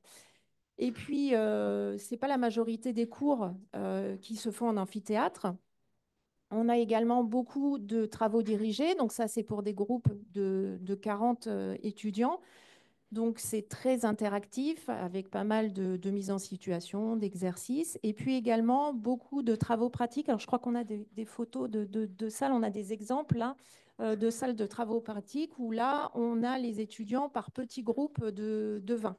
Et puis, ce n'est pas la majorité des cours qui se font en amphithéâtre. On a également beaucoup de travaux dirigés. Donc ça, c'est pour des groupes de 40 étudiants. Donc c'est très interactif avec pas mal de mise en situation, d'exercices. Et puis également beaucoup de travaux pratiques. Alors je crois qu'on a des photos de salles, on a des exemples là, de salles de travaux pratiques où là, on a les étudiants par petits groupes de 20.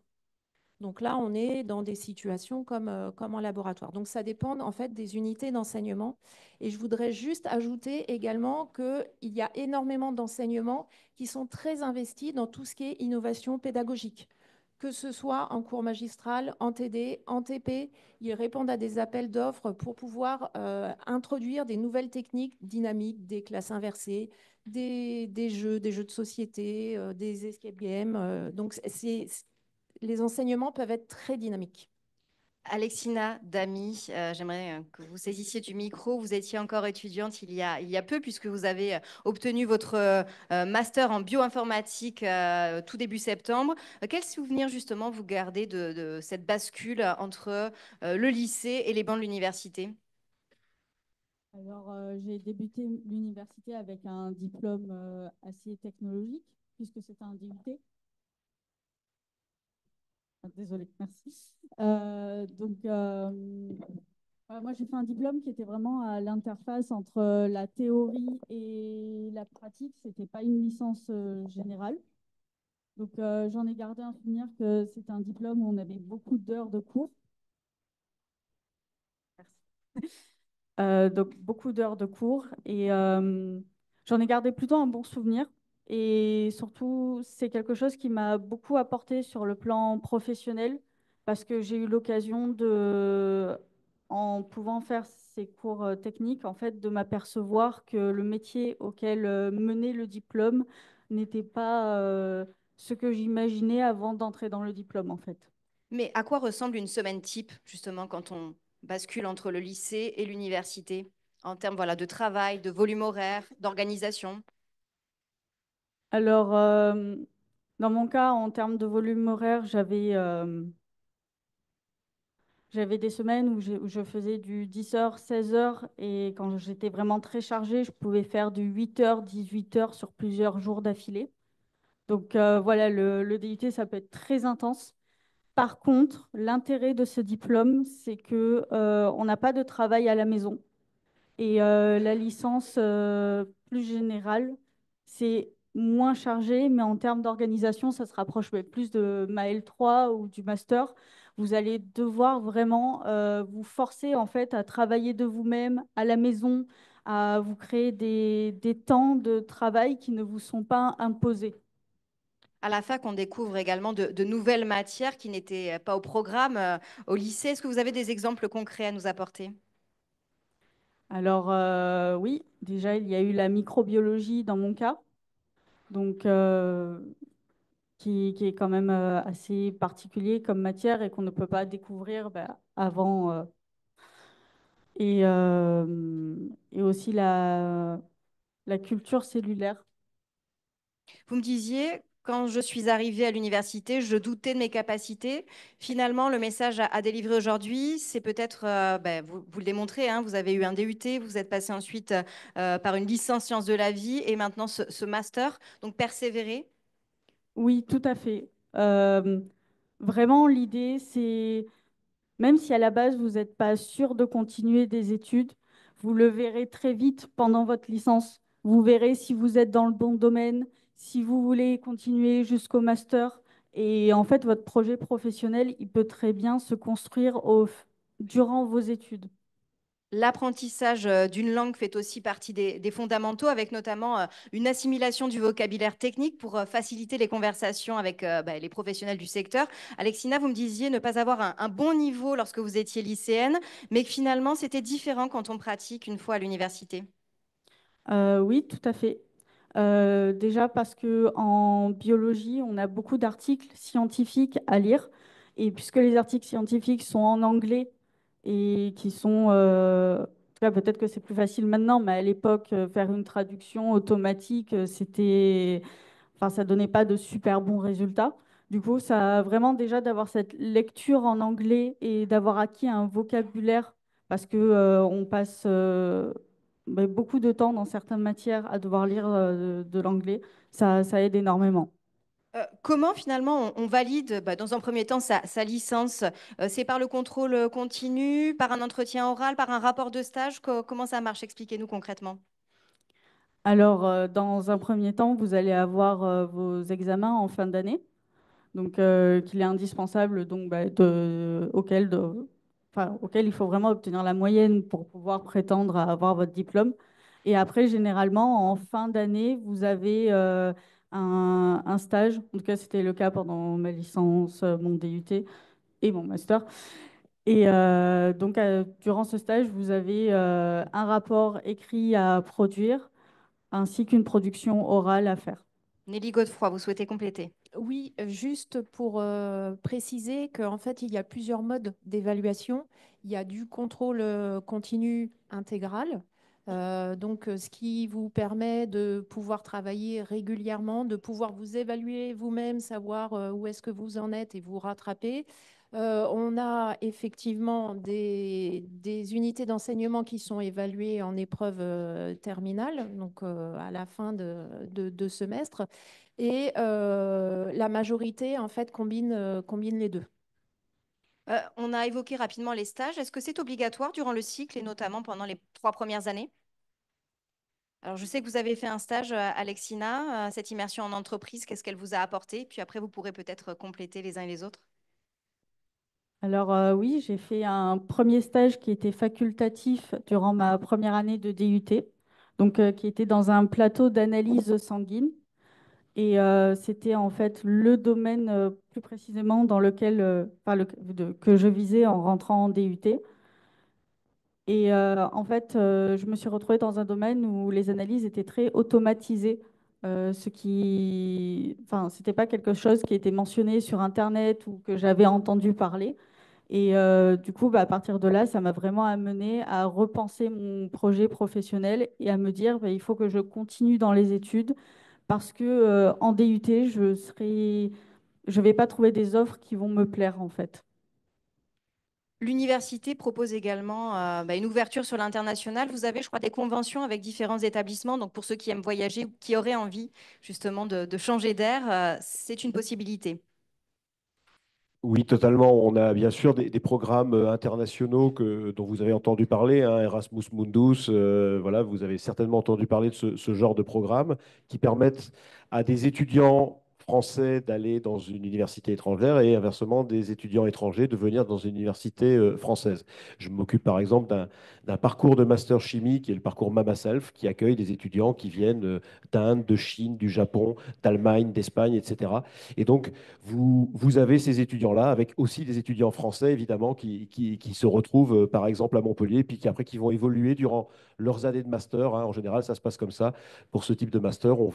Donc là, on est dans des situations comme en laboratoire. Donc ça dépend en fait des unités d'enseignement. Et je voudrais juste ajouter également qu'il y a énormément d'enseignements qui sont très investis dans tout ce qui est innovation pédagogique. Que ce soit en cours magistral, en TD, en TP, ils répondent à des appels d'offres pour pouvoir introduire des nouvelles techniques dynamiques, des classes inversées, des jeux de société, des escape games. Donc les enseignements peuvent être très dynamiques. Alexina Damy, j'aimerais que vous saisissiez du micro. Vous étiez encore étudiante il y a peu, puisque vous avez obtenu votre master en bioinformatique tout début septembre. Quel souvenir justement vous gardez de cette bascule entre le lycée et les bancs de l'université? Alors, j'ai débuté l'université avec un diplôme assez technologique, puisque c'était un DUT. Ah, désolée, merci. Moi, j'ai fait un diplôme qui était vraiment à l'interface entre la théorie et la pratique. Ce n'était pas une licence générale. Donc, j'en ai gardé un souvenir que c'était un diplôme où on avait beaucoup d'heures de cours. Merci. Donc, beaucoup d'heures de cours. Et j'en ai gardé plutôt un bon souvenir. Et surtout, c'est quelque chose qui m'a beaucoup apporté sur le plan professionnel parce que j'ai eu l'occasion en pouvant faire ces cours techniques, en fait, de m'apercevoir que le métier auquel menait le diplôme n'était pas ce que j'imaginais avant d'entrer dans le diplôme, en fait. Mais à quoi ressemble une semaine type, justement, quand on bascule entre le lycée et l'université, en termes voilà, de travail, de volume horaire, d'organisation? Alors, dans mon cas, en termes de volume horaire, j'avais J'avais des semaines où je faisais du 10 heures, 16 heures, et quand j'étais vraiment très chargée, je pouvais faire du 8 heures, 18 heures sur plusieurs jours d'affilée. Donc voilà, le DUT, ça peut être très intense. Par contre, l'intérêt de ce diplôme, c'est que on n'a pas de travail à la maison. Et la licence plus générale, c'est moins chargé, mais en termes d'organisation, ça se rapproche plus de ma L3 ou du master. Vous allez devoir vraiment vous forcer en fait à travailler de vous-même à la maison, à vous créer des temps de travail qui ne vous sont pas imposés. À la fac, on découvre également de nouvelles matières qui n'étaient pas au programme au lycée. Est-ce que vous avez des exemples concrets à nous apporter? Alors oui, déjà il y a eu la microbiologie dans mon cas, donc qui est quand même assez particulier comme matière et qu'on ne peut pas découvrir avant. Et aussi la culture cellulaire. Vous me disiez, quand je suis arrivée à l'université, je doutais de mes capacités. Finalement, le message à délivrer aujourd'hui, c'est peut-être, vous le démontrez, hein, vous avez eu un DUT, vous êtes passé ensuite par une licence sciences de la vie et maintenant ce master. Donc, persévérer. Oui, tout à fait. Vraiment, l'idée, c'est, même si à la base, vous n'êtes pas sûr de continuer des études, vous le verrez très vite pendant votre licence. Vous verrez si vous êtes dans le bon domaine, si vous voulez continuer jusqu'au master. Et en fait, votre projet professionnel, il peut très bien se construire durant vos études. L'apprentissage d'une langue fait aussi partie des fondamentaux, avec notamment une assimilation du vocabulaire technique pour faciliter les conversations avec les professionnels du secteur. Alexina, vous me disiez ne pas avoir un bon niveau lorsque vous étiez lycéenne, mais que finalement c'était différent quand on pratique une fois à l'université. Oui, tout à fait. Déjà parce que en biologie, on a beaucoup d'articles scientifiques à lire. Et puisque les articles scientifiques sont en anglais et qui sont, en tout cas, peut-être que c'est plus facile maintenant, mais à l'époque, faire une traduction automatique, enfin, ça donnait pas de super bons résultats. Du coup, ça a vraiment déjà d'avoir cette lecture en anglais et d'avoir acquis un vocabulaire parce que on passe beaucoup de temps dans certaines matières à devoir lire de l'anglais. Ça aide énormément. Comment finalement on valide dans un premier temps sa licence? C'est par le contrôle continu, par un entretien oral, par un rapport de stage? Comment ça marche? Expliquez-nous concrètement. Alors, dans un premier temps, vous allez avoir vos examens en fin d'année. Donc qu'il est indispensable auquel il faut vraiment obtenir la moyenne pour pouvoir prétendre à avoir votre diplôme. Et après, généralement, en fin d'année, vous avez un stage. En tout cas, c'était le cas pendant ma licence, mon DUT et mon master. Et donc, durant ce stage, vous avez un rapport écrit à produire ainsi qu'une production orale à faire. Nelly Godefroy, vous souhaitez compléter? Oui, juste pour préciser qu'en fait, il y a plusieurs modes d'évaluation. Il y a du contrôle continu intégral, ce qui vous permet de pouvoir travailler régulièrement, de pouvoir vous évaluer vous-même, savoir où est-ce que vous en êtes et vous rattraper. On a effectivement des unités d'enseignement qui sont évaluées en épreuve terminale, donc à la fin de semestre. Et la majorité, en fait, combine les deux. On a évoqué rapidement les stages. Est-ce que c'est obligatoire durant le cycle et notamment pendant les 3 premières années? Alors, je sais que vous avez fait un stage, Alexina, cette immersion en entreprise, qu'est-ce qu'elle vous a apporté? Puis après, vous pourrez peut-être compléter les uns et les autres. Alors oui, j'ai fait un premier stage qui était facultatif durant ma première année de DUT, donc qui était dans un plateau d'analyse sanguine. Et c'était en fait le domaine plus précisément dans lequel, que je visais en rentrant en DUT. Et en fait, je me suis retrouvée dans un domaine où les analyses étaient très automatisées, enfin, c'était pas quelque chose qui était mentionné sur Internet ou que j'avais entendu parler. Et du coup, à partir de là, ça m'a vraiment amené à repenser mon projet professionnel et à me dire, il faut que je continue dans les études parce que en DUT, je vais pas trouver des offres qui vont me plaire en fait. L'université propose également une ouverture sur l'international. Vous avez, je crois, des conventions avec différents établissements. Donc, pour ceux qui aiment voyager ou qui auraient envie justement de changer d'air, c'est une possibilité. Oui, totalement. On a bien sûr des programmes internationaux dont vous avez entendu parler, hein, Erasmus Mundus. Voilà, vous avez certainement entendu parler de ce genre de programme qui permettent à des étudiants français d'aller dans une université étrangère et inversement des étudiants étrangers de venir dans une université française. Je m'occupe par exemple d'un parcours de master chimie qui est le parcours Mama Self, qui accueille des étudiants qui viennent d'Inde, de Chine, du Japon, d'Allemagne, d'Espagne, etc. Et donc, vous avez ces étudiants-là, avec aussi des étudiants français, évidemment, qui se retrouvent, par exemple, à Montpellier, puis qui, après, qui vont évoluer durant leurs années de master, hein. En général, ça se passe comme ça. Pour ce type de master, on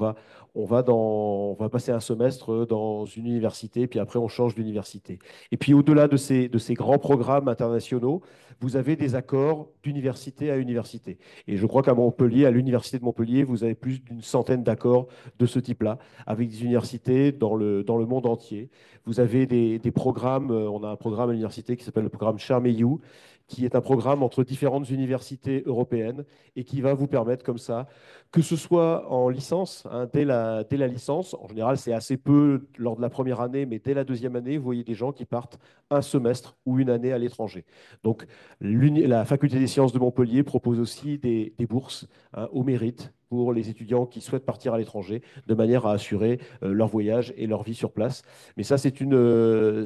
va passer un semestre dans une université, puis après, on change d'université. Et puis, au-delà de ces grands programmes internationaux, vous avez des accords d'université à université. Et je crois qu'à Montpellier, à l'université de Montpellier, vous avez plus d'une centaine d'accords de ce type-là, avec des universités dans le monde entier. Vous avez des programmes, on a un programme à l'université qui s'appelle le programme Charmeilloux, qui est un programme entre différentes universités européennes et qui va vous permettre comme ça, que ce soit en licence, hein, dès la licence, en général c'est assez peu lors de la première année, mais dès la deuxième année, vous voyez des gens qui partent un semestre ou une année à l'étranger. Donc la faculté des sciences de Montpellier propose aussi des bourses, hein, au mérite pour les étudiants qui souhaitent partir à l'étranger, de manière à assurer leur voyage et leur vie sur place. Mais ça, ce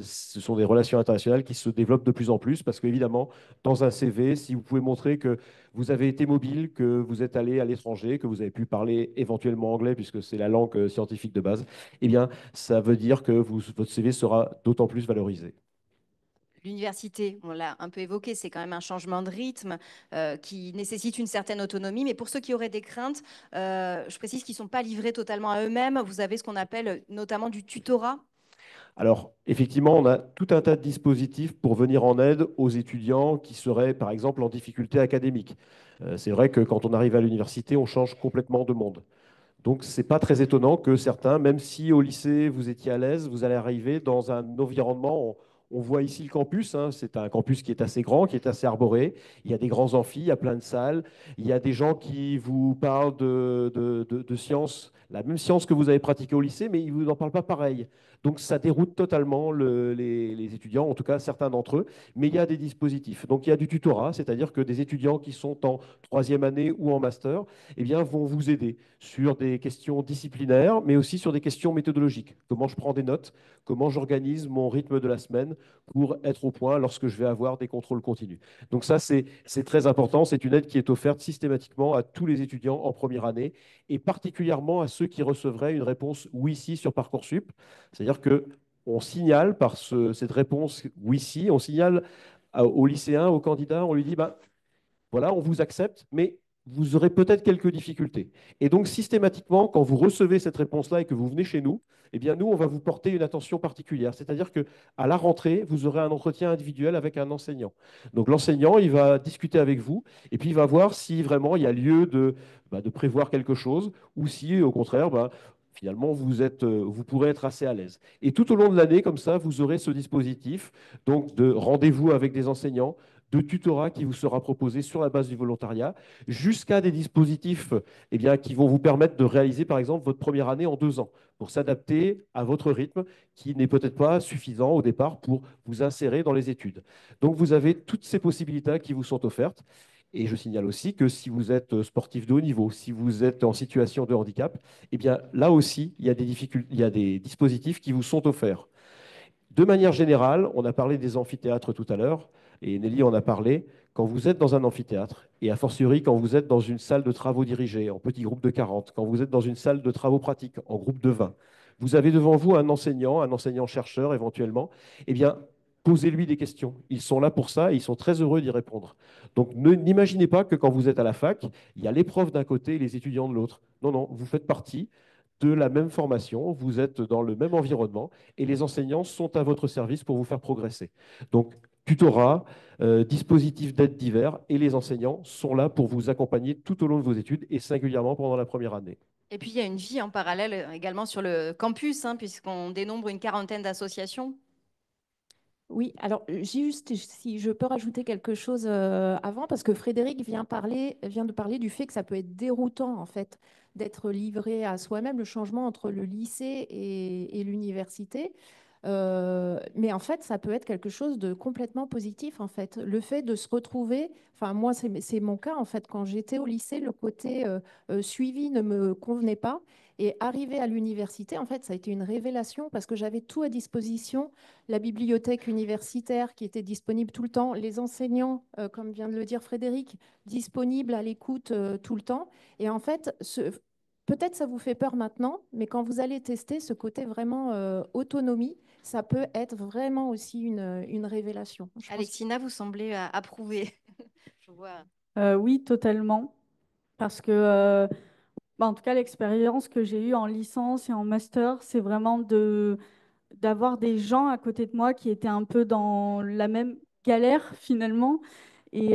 sont des relations internationales qui se développent de plus en plus, parce qu'évidemment, dans un CV, si vous pouvez montrer que vous avez été mobile, que vous êtes allé à l'étranger, que vous avez pu parler éventuellement anglais, puisque c'est la langue scientifique de base, eh bien, ça veut dire que votre CV sera d'autant plus valorisé. L'université, on l'a un peu évoqué, c'est quand même un changement de rythme qui nécessite une certaine autonomie. Mais pour ceux qui auraient des craintes, je précise qu'ils ne sont pas livrés totalement à eux-mêmes. Vous avez ce qu'on appelle notamment du tutorat. Alors, effectivement, on a tout un tas de dispositifs pour venir en aide aux étudiants qui seraient, par exemple, en difficulté académique. C'est vrai que quand on arrive à l'université, on change complètement de monde. Donc, ce n'est pas très étonnant que certains, même si au lycée, vous étiez à l'aise, vous allez arriver dans un environnement. On voit ici le campus, hein. C'est un campus qui est assez grand, qui est assez arboré. Il y a des grands amphis, il y a plein de salles. Il y a des gens qui vous parlent de sciences, la même science que vous avez pratiquée au lycée, mais ils ne vous en parlent pas pareil. Donc, ça déroute totalement les étudiants, en tout cas certains d'entre eux. Mais il y a des dispositifs. Donc, il y a du tutorat, c'est-à-dire que des étudiants qui sont en troisième année ou en master, eh bien, vont vous aider sur des questions disciplinaires, mais aussi sur des questions méthodologiques. Comment je prends des notes, comment j'organise mon rythme de la semaine pour être au point lorsque je vais avoir des contrôles continus. Donc ça, c'est très important. C'est une aide qui est offerte systématiquement à tous les étudiants en première année et particulièrement à ceux qui recevraient une réponse oui-si sur Parcoursup. C'est-à-dire qu'on signale par cette réponse oui-si, on signale aux lycéens, aux candidats, on lui dit, bah, voilà, on vous accepte, mais vous aurez peut-être quelques difficultés. Et donc, systématiquement, quand vous recevez cette réponse-là et que vous venez chez nous, eh bien, nous, on va vous porter une attention particulière. C'est-à-dire qu'à la rentrée, vous aurez un entretien individuel avec un enseignant. Donc, l'enseignant, il va discuter avec vous et puis il va voir si vraiment il y a lieu de prévoir quelque chose ou si, au contraire, finalement, vous pourrez être assez à l'aise. Et tout au long de l'année, comme ça, vous aurez ce dispositif donc de rendez-vous avec des enseignants, de tutorat qui vous sera proposé sur la base du volontariat, jusqu'à des dispositifs qui vont vous permettre de réaliser, par exemple, votre première année en 2 ans, pour s'adapter à votre rythme, qui n'est peut-être pas suffisant au départ pour vous insérer dans les études. Donc, vous avez toutes ces possibilités qui vous sont offertes. Et je signale aussi que si vous êtes sportif de haut niveau, si vous êtes en situation de handicap, eh bien, là aussi, il y a il y a des dispositifs qui vous sont offerts. De manière générale, on a parlé des amphithéâtres tout à l'heure, et Nelly en a parlé. Quand vous êtes dans un amphithéâtre, et a fortiori quand vous êtes dans une salle de travaux dirigés en petit groupe de 40, quand vous êtes dans une salle de travaux pratiques en groupe de 20, vous avez devant vous un enseignant-chercheur éventuellement, eh bien, posez-lui des questions. Ils sont là pour ça et ils sont très heureux d'y répondre. Donc, n'imaginez pas que quand vous êtes à la fac, il y a les profs d'un côté et les étudiants de l'autre. Non, non, vous faites partie de la même formation, vous êtes dans le même environnement et les enseignants sont à votre service pour vous faire progresser. Donc, tutorat, dispositifs d'aide divers et les enseignants sont là pour vous accompagner tout au long de vos études et singulièrement pendant la première année. Et puis, il y a une vie en parallèle également sur le campus, hein, puisqu'on dénombre une quarantaine d'associations. Oui, alors juste si je peux rajouter quelque chose avant, parce que Frédéric vient de parler du fait que ça peut être déroutant en fait d'être livré à soi-même, le changement entre le lycée et l'université. Mais en fait, ça peut être quelque chose de complètement positif en fait. Le fait de se retrouver, enfin moi c'est mon cas en fait, quand j'étais au lycée, le côté suivi ne me convenait pas. Et arrivé à l'université, en fait, ça a été une révélation parce que j'avais tout à disposition, la bibliothèque universitaire qui était disponible tout le temps, les enseignants, comme vient de le dire Frédéric, disponibles à l'écoute tout le temps. Et en fait, peut-être ça vous fait peur maintenant, mais quand vous allez tester ce côté vraiment autonomie, ça peut être vraiment aussi une révélation. Alexina, vous semblez approuver. Je vois. Oui, totalement. Parce que, en tout cas, l'expérience que j'ai eue en licence et en master, c'est vraiment d'avoir des gens à côté de moi qui étaient un peu dans la même galère finalement et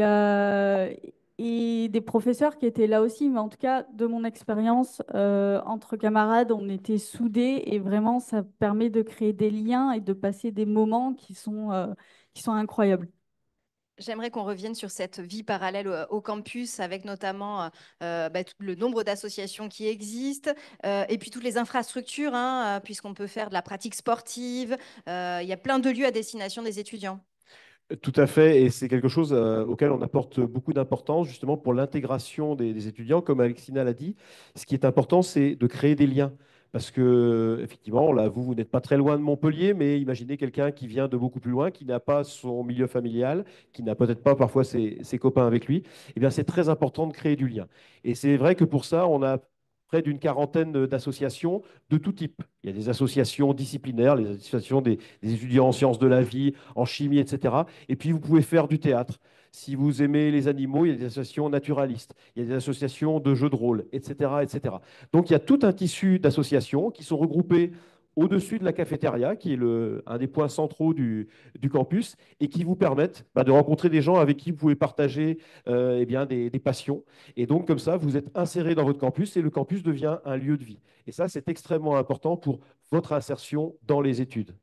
des professeurs qui étaient là aussi. Mais en tout cas, de mon expérience, entre camarades, on était soudés et vraiment, ça permet de créer des liens et de passer des moments qui sont incroyables. J'aimerais qu'on revienne sur cette vie parallèle au campus, avec notamment tout le nombre d'associations qui existent, et puis toutes les infrastructures, hein, puisqu'on peut faire de la pratique sportive. Il y a plein de lieux à destination des étudiants. Tout à fait, et c'est quelque chose auquel on apporte beaucoup d'importance justement pour l'intégration des étudiants. Comme Alexina l'a dit, ce qui est important, c'est de créer des liens. Parce que, effectivement, là, vous n'êtes pas très loin de Montpellier, mais imaginez quelqu'un qui vient de beaucoup plus loin, qui n'a pas son milieu familial, qui n'a peut-être pas parfois ses copains avec lui. Eh bien, c'est très important de créer du lien. Et c'est vrai que pour ça, on a près d'une quarantaine d'associations de tout type. Il y a des associations disciplinaires, les associations des étudiants en sciences de la vie, en chimie, etc. Et puis, vous pouvez faire du théâtre. Si vous aimez les animaux, il y a des associations naturalistes, il y a des associations de jeux de rôle, etc., etc. Donc, il y a tout un tissu d'associations qui sont regroupées au-dessus de la cafétéria, qui est un des points centraux du campus, et qui vous permettent de rencontrer des gens avec qui vous pouvez partager eh bien, des passions. Et donc, comme ça, vous êtes inséré dans votre campus et le campus devient un lieu de vie. Et ça, c'est extrêmement important pour votre insertion dans les études.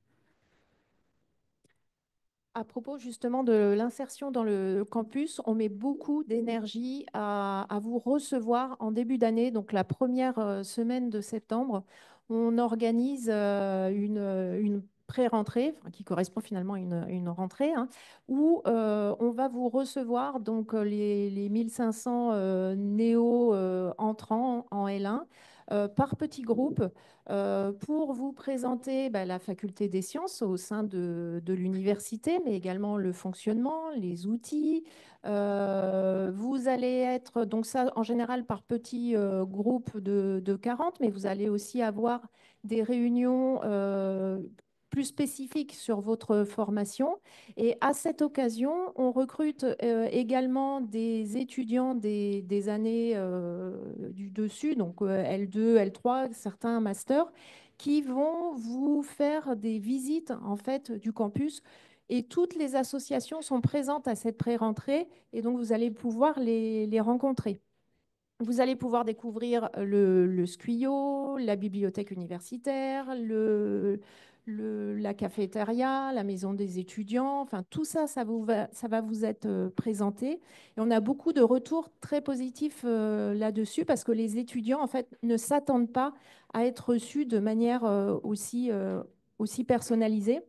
À propos justement de l'insertion dans le campus, on met beaucoup d'énergie à vous recevoir en début d'année, donc la première semaine de septembre. On organise une pré-rentrée, enfin, qui correspond finalement à une rentrée, hein, où on va vous recevoir donc les 1500 néo-entrants en L1 par petits groupes pour vous présenter la faculté des sciences au sein de l'université, mais également le fonctionnement, les outils. Vous allez être, donc ça en général par petits groupes de 40, mais vous allez aussi avoir des réunions plus spécifiques sur votre formation. Et à cette occasion, on recrute également des étudiants des années du dessus, donc L2, L3, certains masters, qui vont vous faire des visites en fait du campus. Et toutes les associations sont présentes à cette pré-rentrée et donc vous allez pouvoir les rencontrer. Vous allez pouvoir découvrir le SQUIO, la bibliothèque universitaire, la cafétéria, la maison des étudiants. Enfin, tout ça, ça va vous être présenté. Et on a beaucoup de retours très positifs là-dessus parce que les étudiants, en fait, ne s'attendent pas à être reçus de manière aussi personnalisée.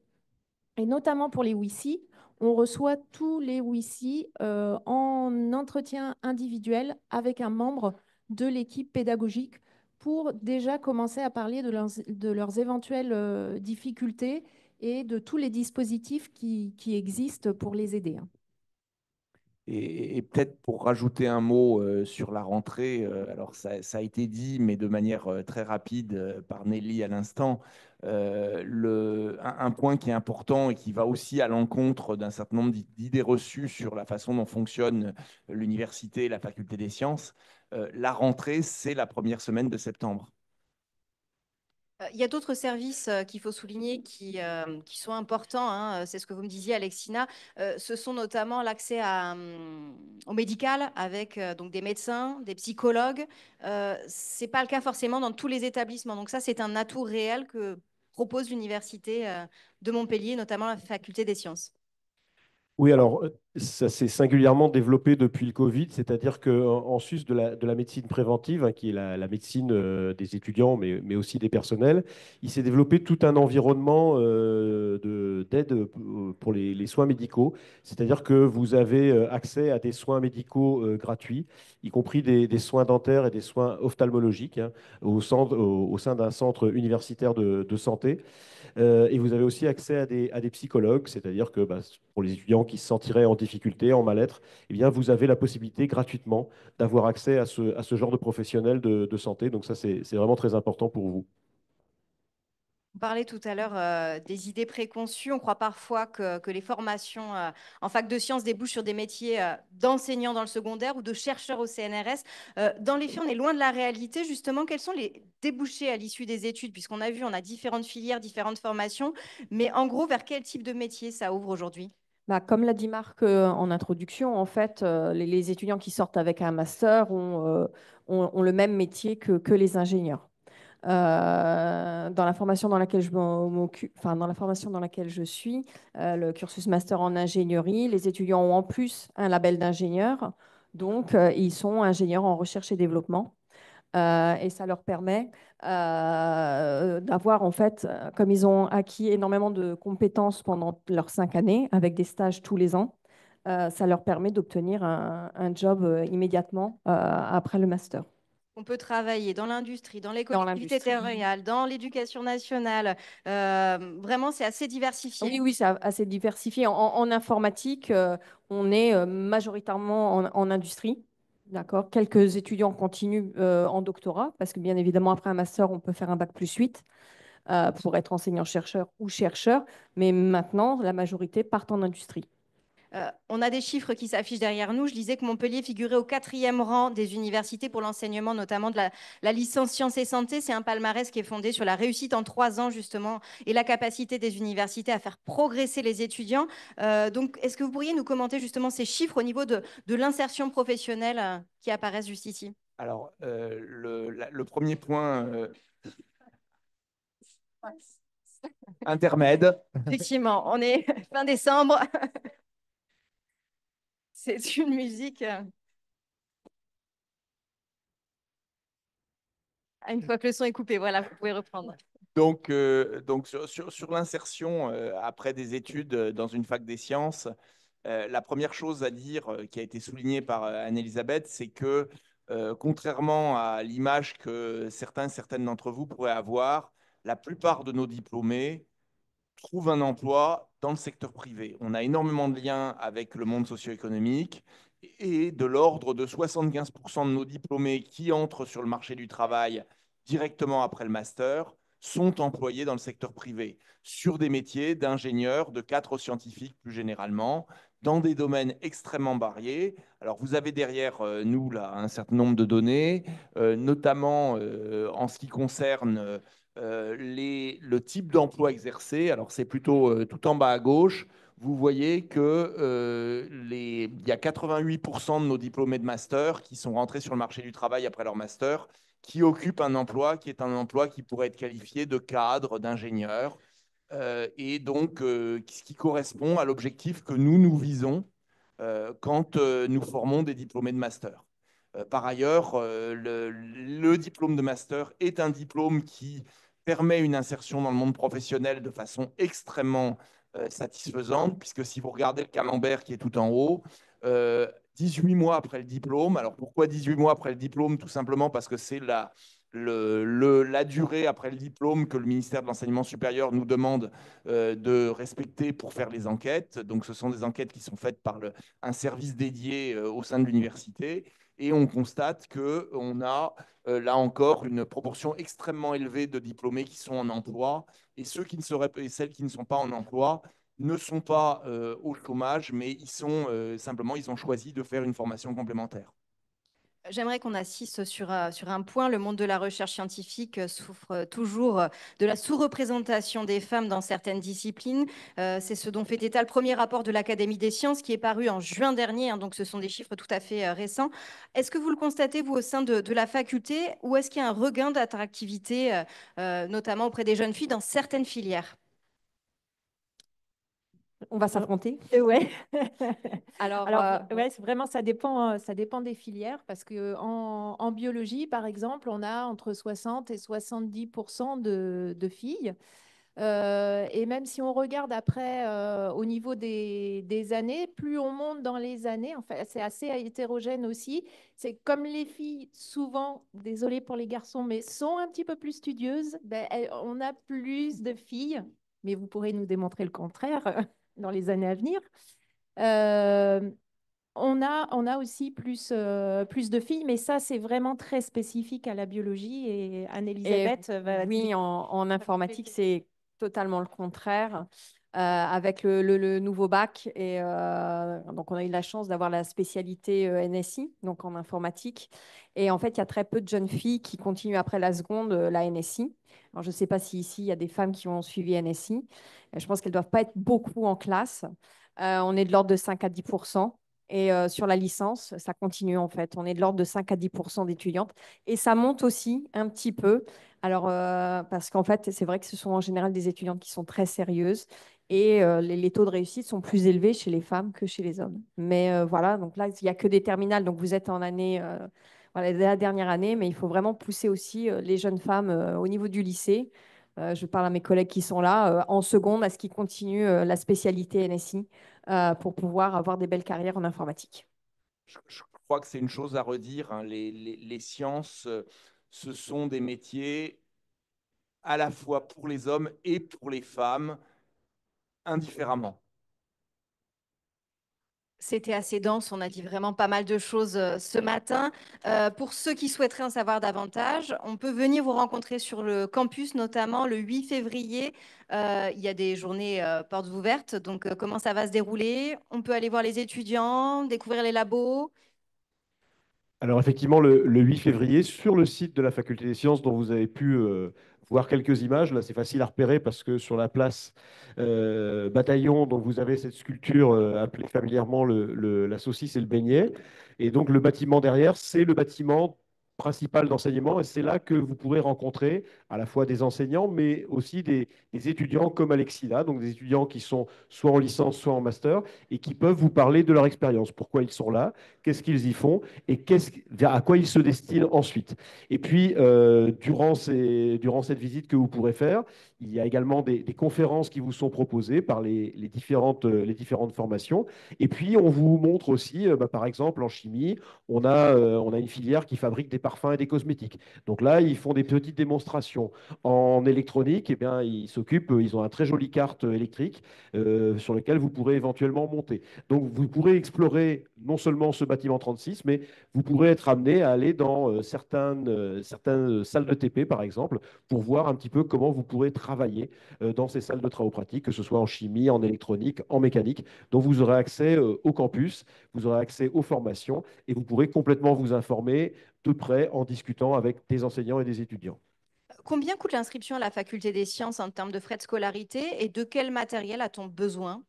Et notamment pour les WICI, on reçoit tous les WICI en entretien individuel avec un membre de l'équipe pédagogique pour déjà commencer à parler de leurs éventuelles difficultés et de tous les dispositifs qui existent pour les aider. Et peut-être pour rajouter un mot sur la rentrée, alors ça a été dit, mais de manière très rapide par Nelly à l'instant, un point qui est important et qui va aussi à l'encontre d'un certain nombre d'idées reçues sur la façon dont fonctionne l'université et la faculté des sciences, la rentrée, c'est la première semaine de septembre. Il y a d'autres services qu'il faut souligner qui sont importants, hein. C'est ce que vous me disiez, Alexina. Ce sont notamment l'accès au médical avec donc des médecins, des psychologues. Ce n'est pas le cas forcément dans tous les établissements. Donc ça, c'est un atout réel que propose l'Université de Montpellier, notamment la faculté des sciences. Oui, alors ça s'est singulièrement développé depuis le Covid, c'est-à-dire qu'en sus de la médecine préventive, hein, qui est la médecine des étudiants, mais aussi des personnels, il s'est développé tout un environnement d'aide pour les soins médicaux, c'est-à-dire que vous avez accès à des soins médicaux gratuits, y compris des soins dentaires et des soins ophtalmologiques, hein, au sein d'un centre universitaire de santé. Et vous avez aussi accès à des psychologues, c'est-à-dire que pour les étudiants qui se sentiraient en difficulté, en mal-être, eh bien, vous avez la possibilité gratuitement d'avoir accès à ce genre de professionnels de santé. Donc ça, c'est vraiment très important pour vous. On parlait tout à l'heure des idées préconçues. On croit parfois que les formations en fac de sciences débouchent sur des métiers d'enseignants dans le secondaire ou de chercheurs au CNRS. Dans les faits, on est loin de la réalité. Justement, quels sont les débouchés à l'issue des études? Puisqu'on a vu, on a différentes filières, différentes formations. Mais en gros, vers quel type de métier ça ouvre aujourd'hui? Comme l'a dit Marc en introduction, en fait, les étudiants qui sortent avec un master ont le même métier que les ingénieurs. Dans la formation dans laquelle dans la formation dans laquelle je suis, le cursus master en ingénierie, les étudiants ont en plus un label d'ingénieur, donc ils sont ingénieurs en recherche et développement. Et ça leur permet d'avoir, en fait, comme ils ont acquis énormément de compétences pendant leurs 5 années, avec des stages tous les ans, ça leur permet d'obtenir un job immédiatement après le master. On peut travailler dans l'industrie, dans les Dans collectivités l'industrie. territoriales, dans l'éducation nationale. Vraiment, c'est assez diversifié. Oui, c'est assez diversifié. En informatique, on est majoritairement en industrie. D'accord. Quelques étudiants continuent en doctorat, parce que bien évidemment, après un master, on peut faire un bac plus 8 pour être enseignant-chercheur ou chercheur. Mais maintenant, la majorité partent en industrie. On a des chiffres qui s'affichent derrière nous. Je disais que Montpellier figurait au 4e rang des universités pour l'enseignement, notamment de la licence sciences et santé. C'est un palmarès qui est fondé sur la réussite en 3 ans, justement, et la capacité des universités à faire progresser les étudiants. Donc, est-ce que vous pourriez nous commenter justement ces chiffres au niveau de l'insertion professionnelle qui apparaissent juste ici? Alors, le premier point intermède. Effectivement, on est fin décembre. C'est une musique. Une fois que le son est coupé, voilà, vous pouvez reprendre. Donc sur l'insertion après des études dans une fac des sciences, la première chose à dire qui a été soulignée par Anne-Elisabeth, c'est que contrairement à l'image que certaines d'entre vous pourraient avoir, la plupart de nos diplômés trouvent un emploi dans le secteur privé. On a énormément de liens avec le monde socio-économique et de l'ordre de 75% de nos diplômés qui entrent sur le marché du travail directement après le master sont employés dans le secteur privé, sur des métiers d'ingénieurs, de cadres scientifiques plus généralement, dans des domaines extrêmement variés. Alors, vous avez derrière nous là un certain nombre de données, notamment en ce qui concerne le type d'emploi exercé. Alors, c'est plutôt tout en bas à gauche. Vous voyez que il y a 88% de nos diplômés de master qui sont rentrés sur le marché du travail après leur master, qui occupent un emploi qui est un emploi qui pourrait être qualifié de cadre, d'ingénieur, et donc ce qui correspond à l'objectif que nous visons quand nous formons des diplômés de master. Par ailleurs, le diplôme de master est un diplôme qui permet une insertion dans le monde professionnel de façon extrêmement satisfaisante, puisque si vous regardez le camembert qui est tout en haut, 18 mois après le diplôme, alors pourquoi 18 mois après le diplôme? Tout simplement parce que c'est la durée après le diplôme que le ministère de l'Enseignement supérieur nous demande de respecter pour faire les enquêtes. Donc, ce sont des enquêtes qui sont faites par un service dédié au sein de l'université. Et on constate qu'on a, là encore, une proportion extrêmement élevée de diplômés qui sont en emploi. Et celles qui ne sont pas en emploi ne sont pas au chômage, mais ils ont choisi de faire une formation complémentaire. J'aimerais qu'on assiste sur un point. Le monde de la recherche scientifique souffre toujours de la sous-représentation des femmes dans certaines disciplines. C'est ce dont fait état le premier rapport de l'Académie des sciences qui est paru en juin dernier, hein, donc ce sont des chiffres tout à fait récents. Est-ce que vous le constatez, vous, au sein de la faculté, ou est-ce qu'il y a un regain d'attractivité, notamment auprès des jeunes filles dans certaines filières? On va s'affronter. Ouais. Alors, ouais, vraiment, ça dépend des filières parce que en biologie, par exemple, on a entre 60 et 70% de filles. Et même si on regarde après au niveau des années, plus on monte dans les années, en fait, c'est assez hétérogène aussi. C'est comme les filles, souvent, désolée pour les garçons, mais sont un petit peu plus studieuses, ben, on a plus de filles, mais vous pourrez nous démontrer le contraire dans les années à venir. Euh, on a aussi plus de filles, mais ça, c'est vraiment très spécifique à la biologie. Et Anne-Elisabeth va Oui, dire- en informatique, c'est totalement le contraire. Avec le nouveau bac, et donc on a eu la chance d'avoir la spécialité NSI, donc en informatique. Et en fait, il y a très peu de jeunes filles qui continuent après la seconde, la NSI. Alors, je ne sais pas si ici, il y a des femmes qui ont suivi NSI. Je pense qu'elles ne doivent pas être beaucoup en classe. On est de l'ordre de 5 à 10%. Et sur la licence, ça continue en fait. On est de l'ordre de 5 à 10% d'étudiantes. Et ça monte aussi un petit peu. Alors, parce qu'en fait, c'est vrai que ce sont en général des étudiantes qui sont très sérieuses et les taux de réussite sont plus élevés chez les femmes que chez les hommes. Mais voilà, donc là, il n'y a que des terminales. Donc, vous êtes en année, voilà, la dernière année, mais il faut vraiment pousser aussi les jeunes femmes au niveau du lycée. Je parle à mes collègues qui sont là, en seconde, à ce qu'ils continuent la spécialité NSI pour pouvoir avoir des belles carrières en informatique. Je crois que c'est une chose à redire, hein. Les sciences, ce sont des métiers à la fois pour les hommes et pour les femmes, indifféremment. c'était assez dense, on a dit vraiment pas mal de choses ce matin. Pour ceux qui souhaiteraient en savoir davantage, on peut venir vous rencontrer sur le campus, notamment le 8 février. Il y a des journées portes ouvertes, donc comment ça va se dérouler? On peut aller voir les étudiants, découvrir les labos. Alors effectivement, le 8 février, sur le site de la Faculté des Sciences, dont vous avez pu voir quelques images, là c'est facile à repérer parce que sur la place Bataillon, donc vous avez cette sculpture appelée familièrement la saucisse et le beignet. Et donc le bâtiment derrière, c'est le bâtiment principal d'enseignement et c'est là que vous pourrez rencontrer à la fois des enseignants, mais aussi des étudiants comme Alexis donc des étudiants qui sont soit en licence, soit en master et qui peuvent vous parler de leur expérience, pourquoi ils sont là, qu'est-ce qu'ils y font et à quoi ils se destinent ensuite. Et puis, durant cette visite que vous pourrez faire, il y a également des conférences qui vous sont proposées par les différentes formations. Et puis, on vous montre aussi, par exemple, en chimie, on a une filière qui fabrique des parfums et des cosmétiques. Donc là, ils font des petites démonstrations. En électronique, eh bien, ils ont un très joli carte électrique sur lequel vous pourrez éventuellement monter. Donc, vous pourrez explorer non seulement ce bâtiment 36, mais vous pourrez être amené à aller dans certaines salles de TP, par exemple, pour voir un petit peu comment vous pourrez travailler dans ces salles de travaux pratiques, que ce soit en chimie, en électronique, en mécanique. Donc, vous aurez accès au campus, vous aurez accès aux formations et vous pourrez complètement vous informer de près en discutant avec des enseignants et des étudiants. Combien coûte l'inscription à la faculté des sciences en termes de frais de scolarité et de quel matériel a-t-on besoin?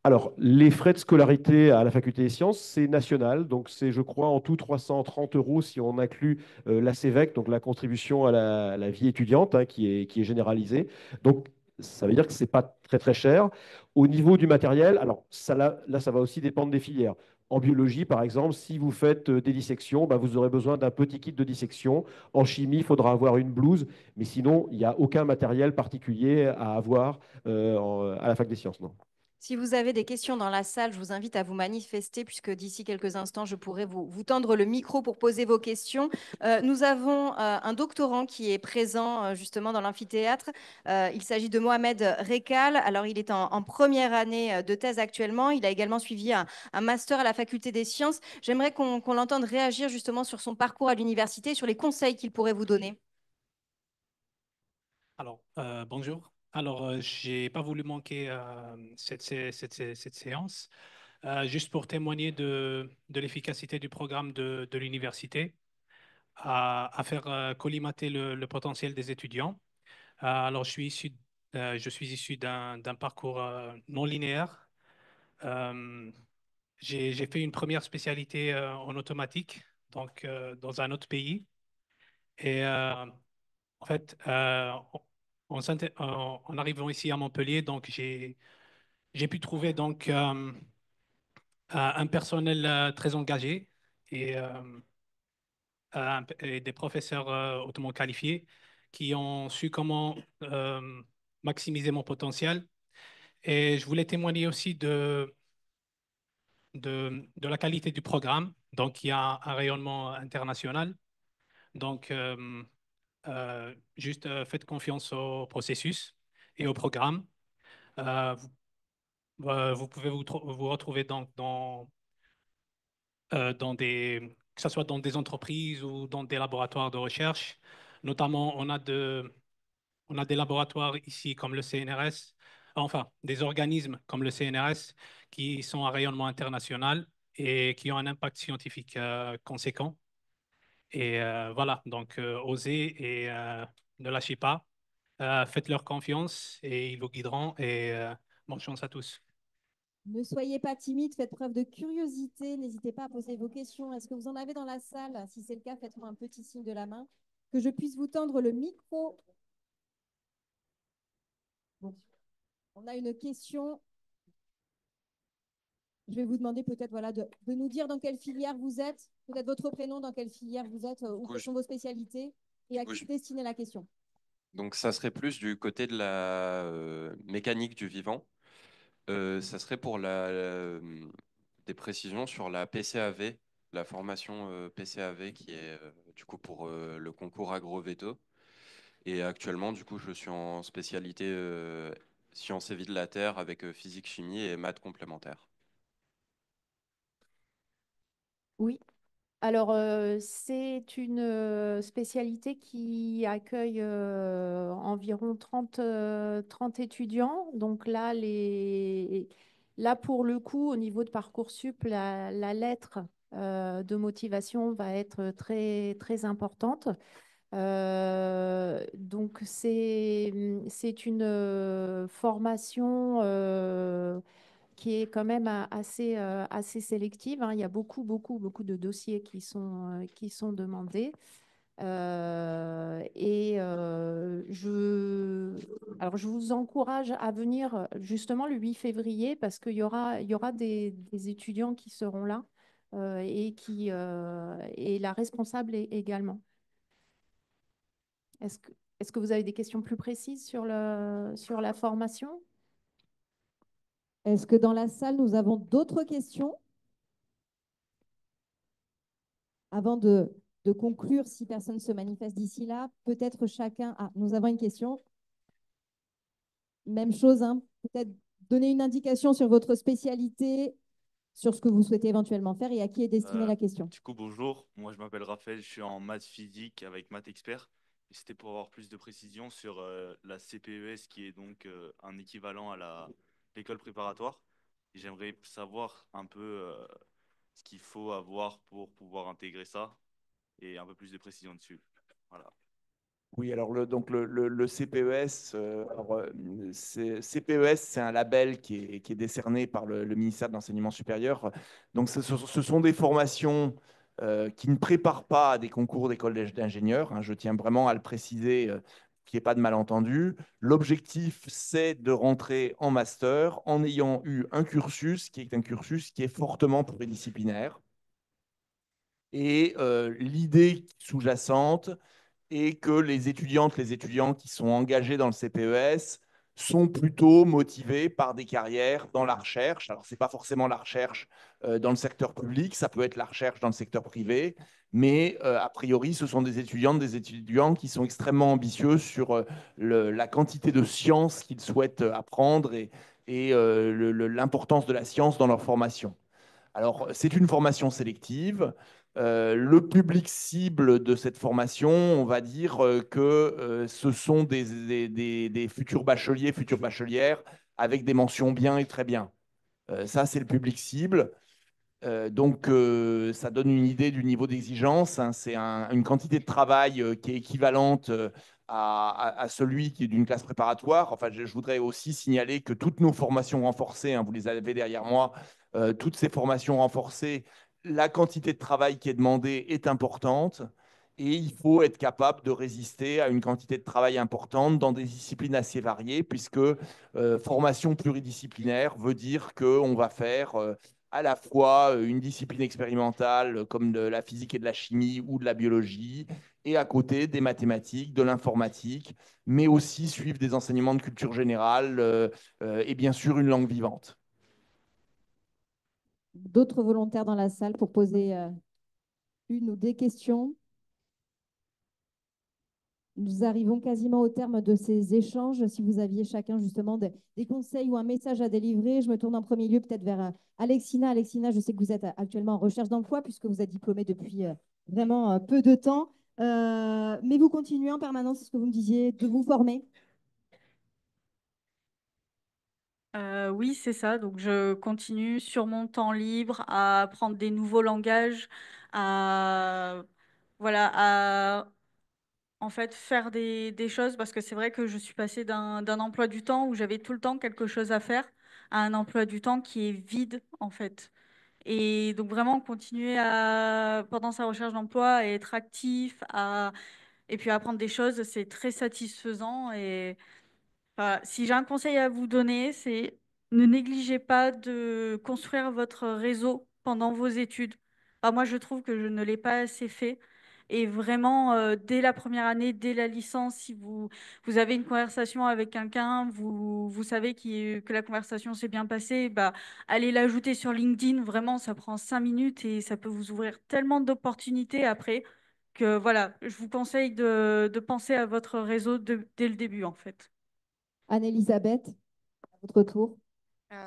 Alors, les frais de scolarité à la Faculté des Sciences, c'est national. Donc, c'est, je crois, en tout 330 euros si on inclut la CEVEC, donc la contribution à la vie étudiante, hein, qui est généralisée. Donc, ça veut dire que ce n'est pas très, très cher. Au niveau du matériel, alors, là, ça va aussi dépendre des filières. En biologie, par exemple, si vous faites des dissections, bah, vous aurez besoin d'un petit kit de dissection. En chimie, il faudra avoir une blouse. Mais sinon, il n'y a aucun matériel particulier à avoir à la Fac des Sciences, non. Si vous avez des questions dans la salle, je vous invite à vous manifester puisque d'ici quelques instants, je pourrai vous tendre le micro pour poser vos questions. Nous avons un doctorant qui est présent justement dans l'amphithéâtre. Il s'agit de Mohamed Rekal. Alors, il est en première année de thèse actuellement. Il a également suivi un master à la Faculté des Sciences. J'aimerais qu'on l'entende réagir justement sur son parcours à l'université, sur les conseils qu'il pourrait vous donner. Alors, bonjour. Alors, j'ai pas voulu manquer cette séance. juste pour témoigner de l'efficacité du programme de l'université à faire collimater le potentiel des étudiants. Alors, je suis issu d'un parcours non linéaire. Euh, j'ai fait une première spécialité en automatique, donc dans un autre pays. Et en fait, en arrivant ici à Montpellier, donc j'ai pu trouver donc un personnel très engagé et, et des professeurs hautement qualifiés qui ont su comment maximiser mon potentiel. Et je voulais témoigner aussi de la qualité du programme. Donc, il y a un rayonnement international. Donc, juste faites confiance au processus et au programme. Vous pouvez vous retrouver dans que ce soit dans des entreprises ou dans des laboratoires de recherche. Notamment, on a des laboratoires ici comme le CNRS, enfin, des organismes comme le CNRS qui sont à rayonnement international et qui ont un impact scientifique conséquent. Et voilà, donc osez et ne lâchez pas. Faites-leur confiance et ils vous guideront. Et bonne chance à tous. Ne soyez pas timide, faites preuve de curiosité, n'hésitez pas à poser vos questions. Est-ce que vous en avez dans la salle? Si c'est le cas, faites-moi un petit signe de la main, que je puisse vous tendre le micro. Bon. On a une question. Je vais vous demander peut-être voilà, de nous dire dans quelle filière vous êtes, peut-être votre prénom, dans quelle filière vous êtes, où quelles sont vos spécialités et à qui est destinée la question. Donc, ça serait plus du côté de la mécanique du vivant. Ça serait pour des précisions sur la PCAV, la formation PCAV qui est du coup pour le concours Agroveto. Et actuellement, du coup, je suis en spécialité sciences et vie de la Terre avec physique, chimie et maths complémentaires. Oui. Alors, c'est une spécialité qui accueille environ 30 étudiants. Donc là, pour le coup, au niveau de Parcoursup, la lettre de motivation va être très, très importante. Donc, c'est une formation qui est quand même assez sélective, hein. Il y a beaucoup, beaucoup, beaucoup de dossiers qui sont demandés. Alors, je vous encourage à venir justement le 8 février parce il y aura des étudiants qui seront là et la responsable également. Est-ce que vous avez des questions plus précises sur la formation? Est-ce que dans la salle, nous avons d'autres questions? Avant de conclure, si personne ne se manifeste d'ici là, peut-être chacun... Ah, nous avons une question. Même chose, hein, peut-être donner une indication sur votre spécialité, sur ce que vous souhaitez éventuellement faire et à qui est destinée la question. Du coup, bonjour, moi je m'appelle Raphaël, je suis en maths physique avec Maths Expert. Et c'était pour avoir plus de précision sur la CPES qui est donc un équivalent à l'école préparatoire. Et j'aimerais savoir un peu ce qu'il faut avoir pour pouvoir intégrer ça et un peu plus de précision dessus. Voilà. Oui, alors donc le CPES, CPES, c'est un label qui est décerné par le ministère de l'Enseignement supérieur. Donc, ce sont des formations qui ne préparent pas à des concours d'école d'ingénieurs, hein. Je tiens vraiment à le préciser, qu'il n'y ait pas de malentendu. L'objectif, c'est de rentrer en master en ayant eu un cursus qui est fortement pluridisciplinaire. Et l'idée sous-jacente, et que les étudiantes, les étudiants qui sont engagés dans le CPES sont plutôt motivés par des carrières dans la recherche. Alors, ce n'est pas forcément la recherche dans le secteur public, ça peut être la recherche dans le secteur privé, mais a priori, ce sont des étudiantes, des étudiants qui sont extrêmement ambitieux sur la quantité de sciences qu'ils souhaitent apprendre et l'importance de la science dans leur formation. Alors, c'est une formation sélective. Le public cible de cette formation, on va dire que ce sont des futurs bacheliers, futures bachelières avec des mentions bien et très bien. Ça, c'est le public cible. Donc, ça donne une idée du niveau d'exigence, hein. C'est une quantité de travail qui est équivalente à celui qui est d'une classe préparatoire. Enfin, je voudrais aussi signaler que toutes nos formations renforcées, hein, vous les avez derrière moi, toutes ces formations renforcées, la quantité de travail qui est demandée est importante et il faut être capable de résister à une quantité de travail importante dans des disciplines assez variées, puisque formation pluridisciplinaire veut dire qu'on va faire à la fois une discipline expérimentale comme de la physique et de la chimie ou de la biologie, et à côté des mathématiques, de l'informatique, mais aussi suivre des enseignements de culture générale et bien sûr une langue vivante. D'autres volontaires dans la salle pour poser une ou des questions? Nous arrivons quasiment au terme de ces échanges. Si vous aviez chacun justement des conseils ou un message à délivrer, je me tourne en premier lieu peut-être vers Alexina. Alexina, je sais que vous êtes actuellement en recherche d'emploi puisque vous êtes diplômée depuis vraiment peu de temps. Mais vous continuez en permanence, c'est ce que vous me disiez, de vous former. Oui, c'est ça. Donc, je continue sur mon temps libre à apprendre des nouveaux langages, à, voilà, à en fait faire des choses parce que c'est vrai que je suis passée d'un emploi du temps où j'avais tout le temps quelque chose à faire à un emploi du temps qui est vide, en fait. Et donc, vraiment continuer pendant sa recherche d'emploi, à être actif, et puis apprendre des choses, c'est très satisfaisant. Et si j'ai un conseil à vous donner, c'est ne négligez pas de construire votre réseau pendant vos études. Moi, je trouve que je ne l'ai pas assez fait. Et vraiment, dès la première année, dès la licence, si vous avez une conversation avec quelqu'un, vous savez que la conversation s'est bien passée, allez l'ajouter sur LinkedIn. Vraiment, ça prend 5 minutes et ça peut vous ouvrir tellement d'opportunités après que voilà, je vous conseille de penser à votre réseau dès le début, en fait. Anne-Elisabeth, à votre tour.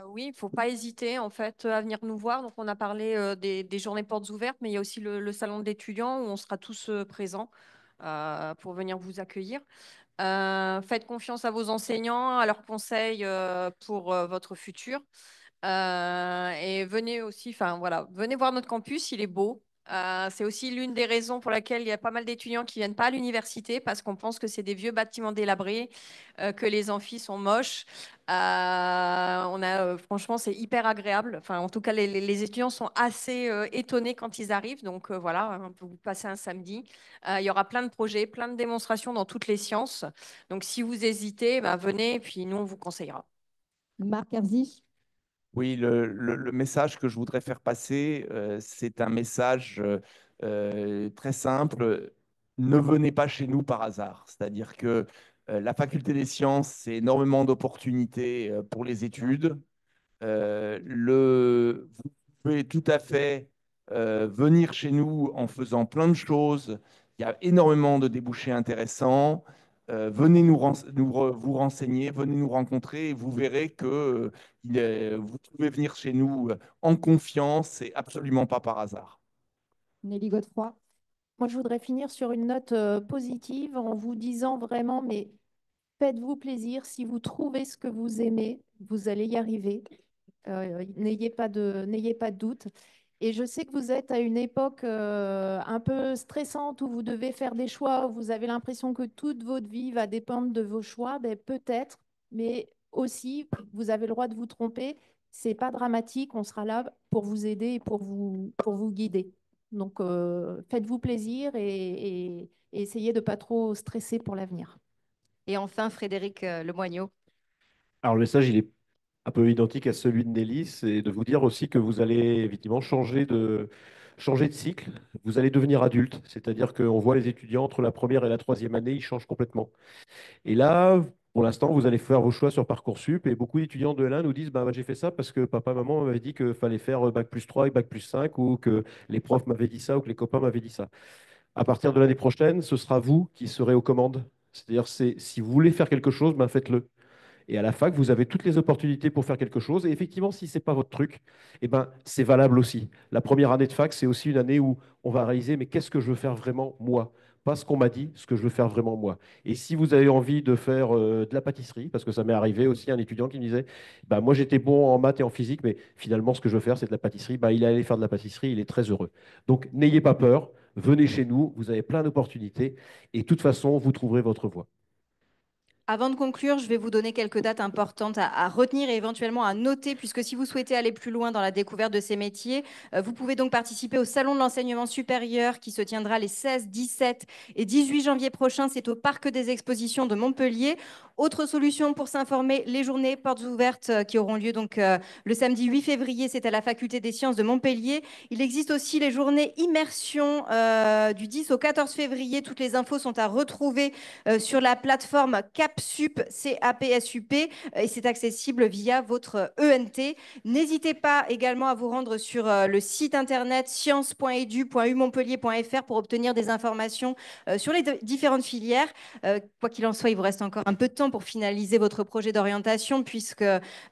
Oui, il ne faut pas hésiter en fait à venir nous voir. Donc, on a parlé des journées portes ouvertes, mais il y a aussi le salon d'étudiants où on sera tous présents pour venir vous accueillir. Faites confiance à vos enseignants, à leurs conseils pour votre futur. Et venez aussi, enfin voilà, venez voir notre campus, il est beau. C'est aussi l'une des raisons pour laquelle il y a pas mal d'étudiants qui viennent pas à l'université parce qu'on pense que c'est des vieux bâtiments délabrés, que les amphis sont moches. Franchement, c'est hyper agréable. Enfin, en tout cas, les étudiants sont assez étonnés quand ils arrivent. Donc voilà, on peut vous passer un samedi. Il y aura plein de projets, plein de démonstrations dans toutes les sciences. Donc si vous hésitez, venez, puis nous on vous conseillera. Marc Herzig. Oui, le message que je voudrais faire passer, c'est un message très simple. Ne venez pas chez nous par hasard. C'est-à-dire que la faculté des sciences, c'est énormément d'opportunités pour les études. Vous pouvez tout à fait venir chez nous en faisant plein de choses. Il y a énormément de débouchés intéressants. Venez vous renseigner, venez nous rencontrer et vous verrez que vous pouvez venir chez nous en confiance et absolument pas par hasard. Nelly Godefroy. Moi, je voudrais finir sur une note positive en vous disant vraiment, mais faites-vous plaisir. Si vous trouvez ce que vous aimez, vous allez y arriver. N'ayez pas de doute. Et je sais que vous êtes à une époque un peu stressante où vous devez faire des choix, où vous avez l'impression que toute votre vie va dépendre de vos choix. Ben, peut-être, mais aussi, vous avez le droit de vous tromper. C'est pas dramatique. On sera là pour vous aider et pour vous guider. Donc, faites-vous plaisir et essayez de pas trop stresser pour l'avenir. Et enfin, Frédéric Lemoigneau. Alors, le message, il est un peu identique à celui de Nelly, c'est de vous dire aussi que vous allez évidemment changer de cycle. Vous allez devenir adulte, c'est-à-dire qu'on voit les étudiants entre la première et la troisième année, ils changent complètement. Et là, pour l'instant, vous allez faire vos choix sur Parcoursup et beaucoup d'étudiants de L1 nous disent bah, j'ai fait ça parce que papa, maman m'avaient dit qu'il fallait faire bac+3 et bac+5 ou que les profs m'avaient dit ça ou que les copains m'avaient dit ça. À partir de l'année prochaine, ce sera vous qui serez aux commandes. C'est-à-dire, si vous voulez faire quelque chose, ben faites-le. Et à la fac, vous avez toutes les opportunités pour faire quelque chose. Et effectivement, si ce n'est pas votre truc, eh ben, c'est valable aussi. La première année de fac, c'est aussi une année où on va réaliser, mais qu'est-ce que je veux faire vraiment moi? pas ce qu'on m'a dit, ce que je veux faire vraiment moi. Et si vous avez envie de faire de la pâtisserie, parce que ça m'est arrivé aussi, un étudiant qui me disait, bah, moi j'étais bon en maths et en physique, mais finalement ce que je veux faire, c'est de la pâtisserie, bah, il est allé faire de la pâtisserie, il est très heureux. Donc n'ayez pas peur, venez chez nous, vous avez plein d'opportunités, et de toute façon, vous trouverez votre voie. Avant de conclure, je vais vous donner quelques dates importantes à retenir et éventuellement à noter, puisque si vous souhaitez aller plus loin dans la découverte de ces métiers, vous pouvez donc participer au Salon de l'enseignement supérieur qui se tiendra les 16, 17 et 18 janvier prochains. C'est au Parc des Expositions de Montpellier. Autre solution pour s'informer, les journées portes ouvertes qui auront lieu donc le samedi 8 février, c'est à la Faculté des Sciences de Montpellier. Il existe aussi les journées immersion du 10 au 14 février. Toutes les infos sont à retrouver sur la plateforme CAPSUP, CAPSUP, et c'est accessible via votre ENT. N'hésitez pas également à vous rendre sur le site internet science.edu.umontpellier.fr pour obtenir des informations sur les différentes filières. Quoi qu'il en soit, il vous reste encore un peu de temps pour finaliser votre projet d'orientation, puisque,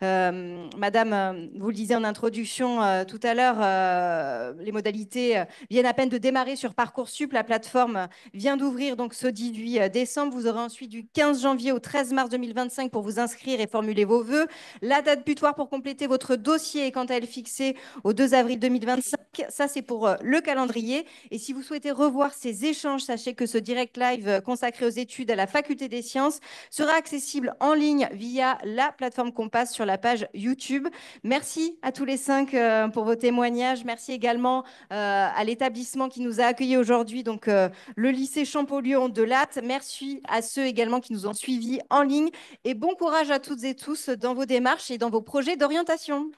Madame, vous le disiez en introduction tout à l'heure, les modalités viennent à peine de démarrer sur Parcoursup. La plateforme vient d'ouvrir donc ce 18 décembre. Vous aurez ensuite du 15 janvier au 13 mars 2025 pour vous inscrire et formuler vos vœux. La date butoir pour compléter votre dossier est quant à elle fixée au 2 avril 2025. Ça, c'est pour le calendrier. Et si vous souhaitez revoir ces échanges, sachez que ce direct live consacré aux études à la Faculté des Sciences sera accessible en ligne via la plateforme Compass sur la page YouTube. Merci à tous les 5 pour vos témoignages. Merci également à l'établissement qui nous a accueillis aujourd'hui, donc le lycée Champollion de Latte. Merci à ceux également qui nous ont suivis en ligne et bon courage à toutes et tous dans vos démarches et dans vos projets d'orientation.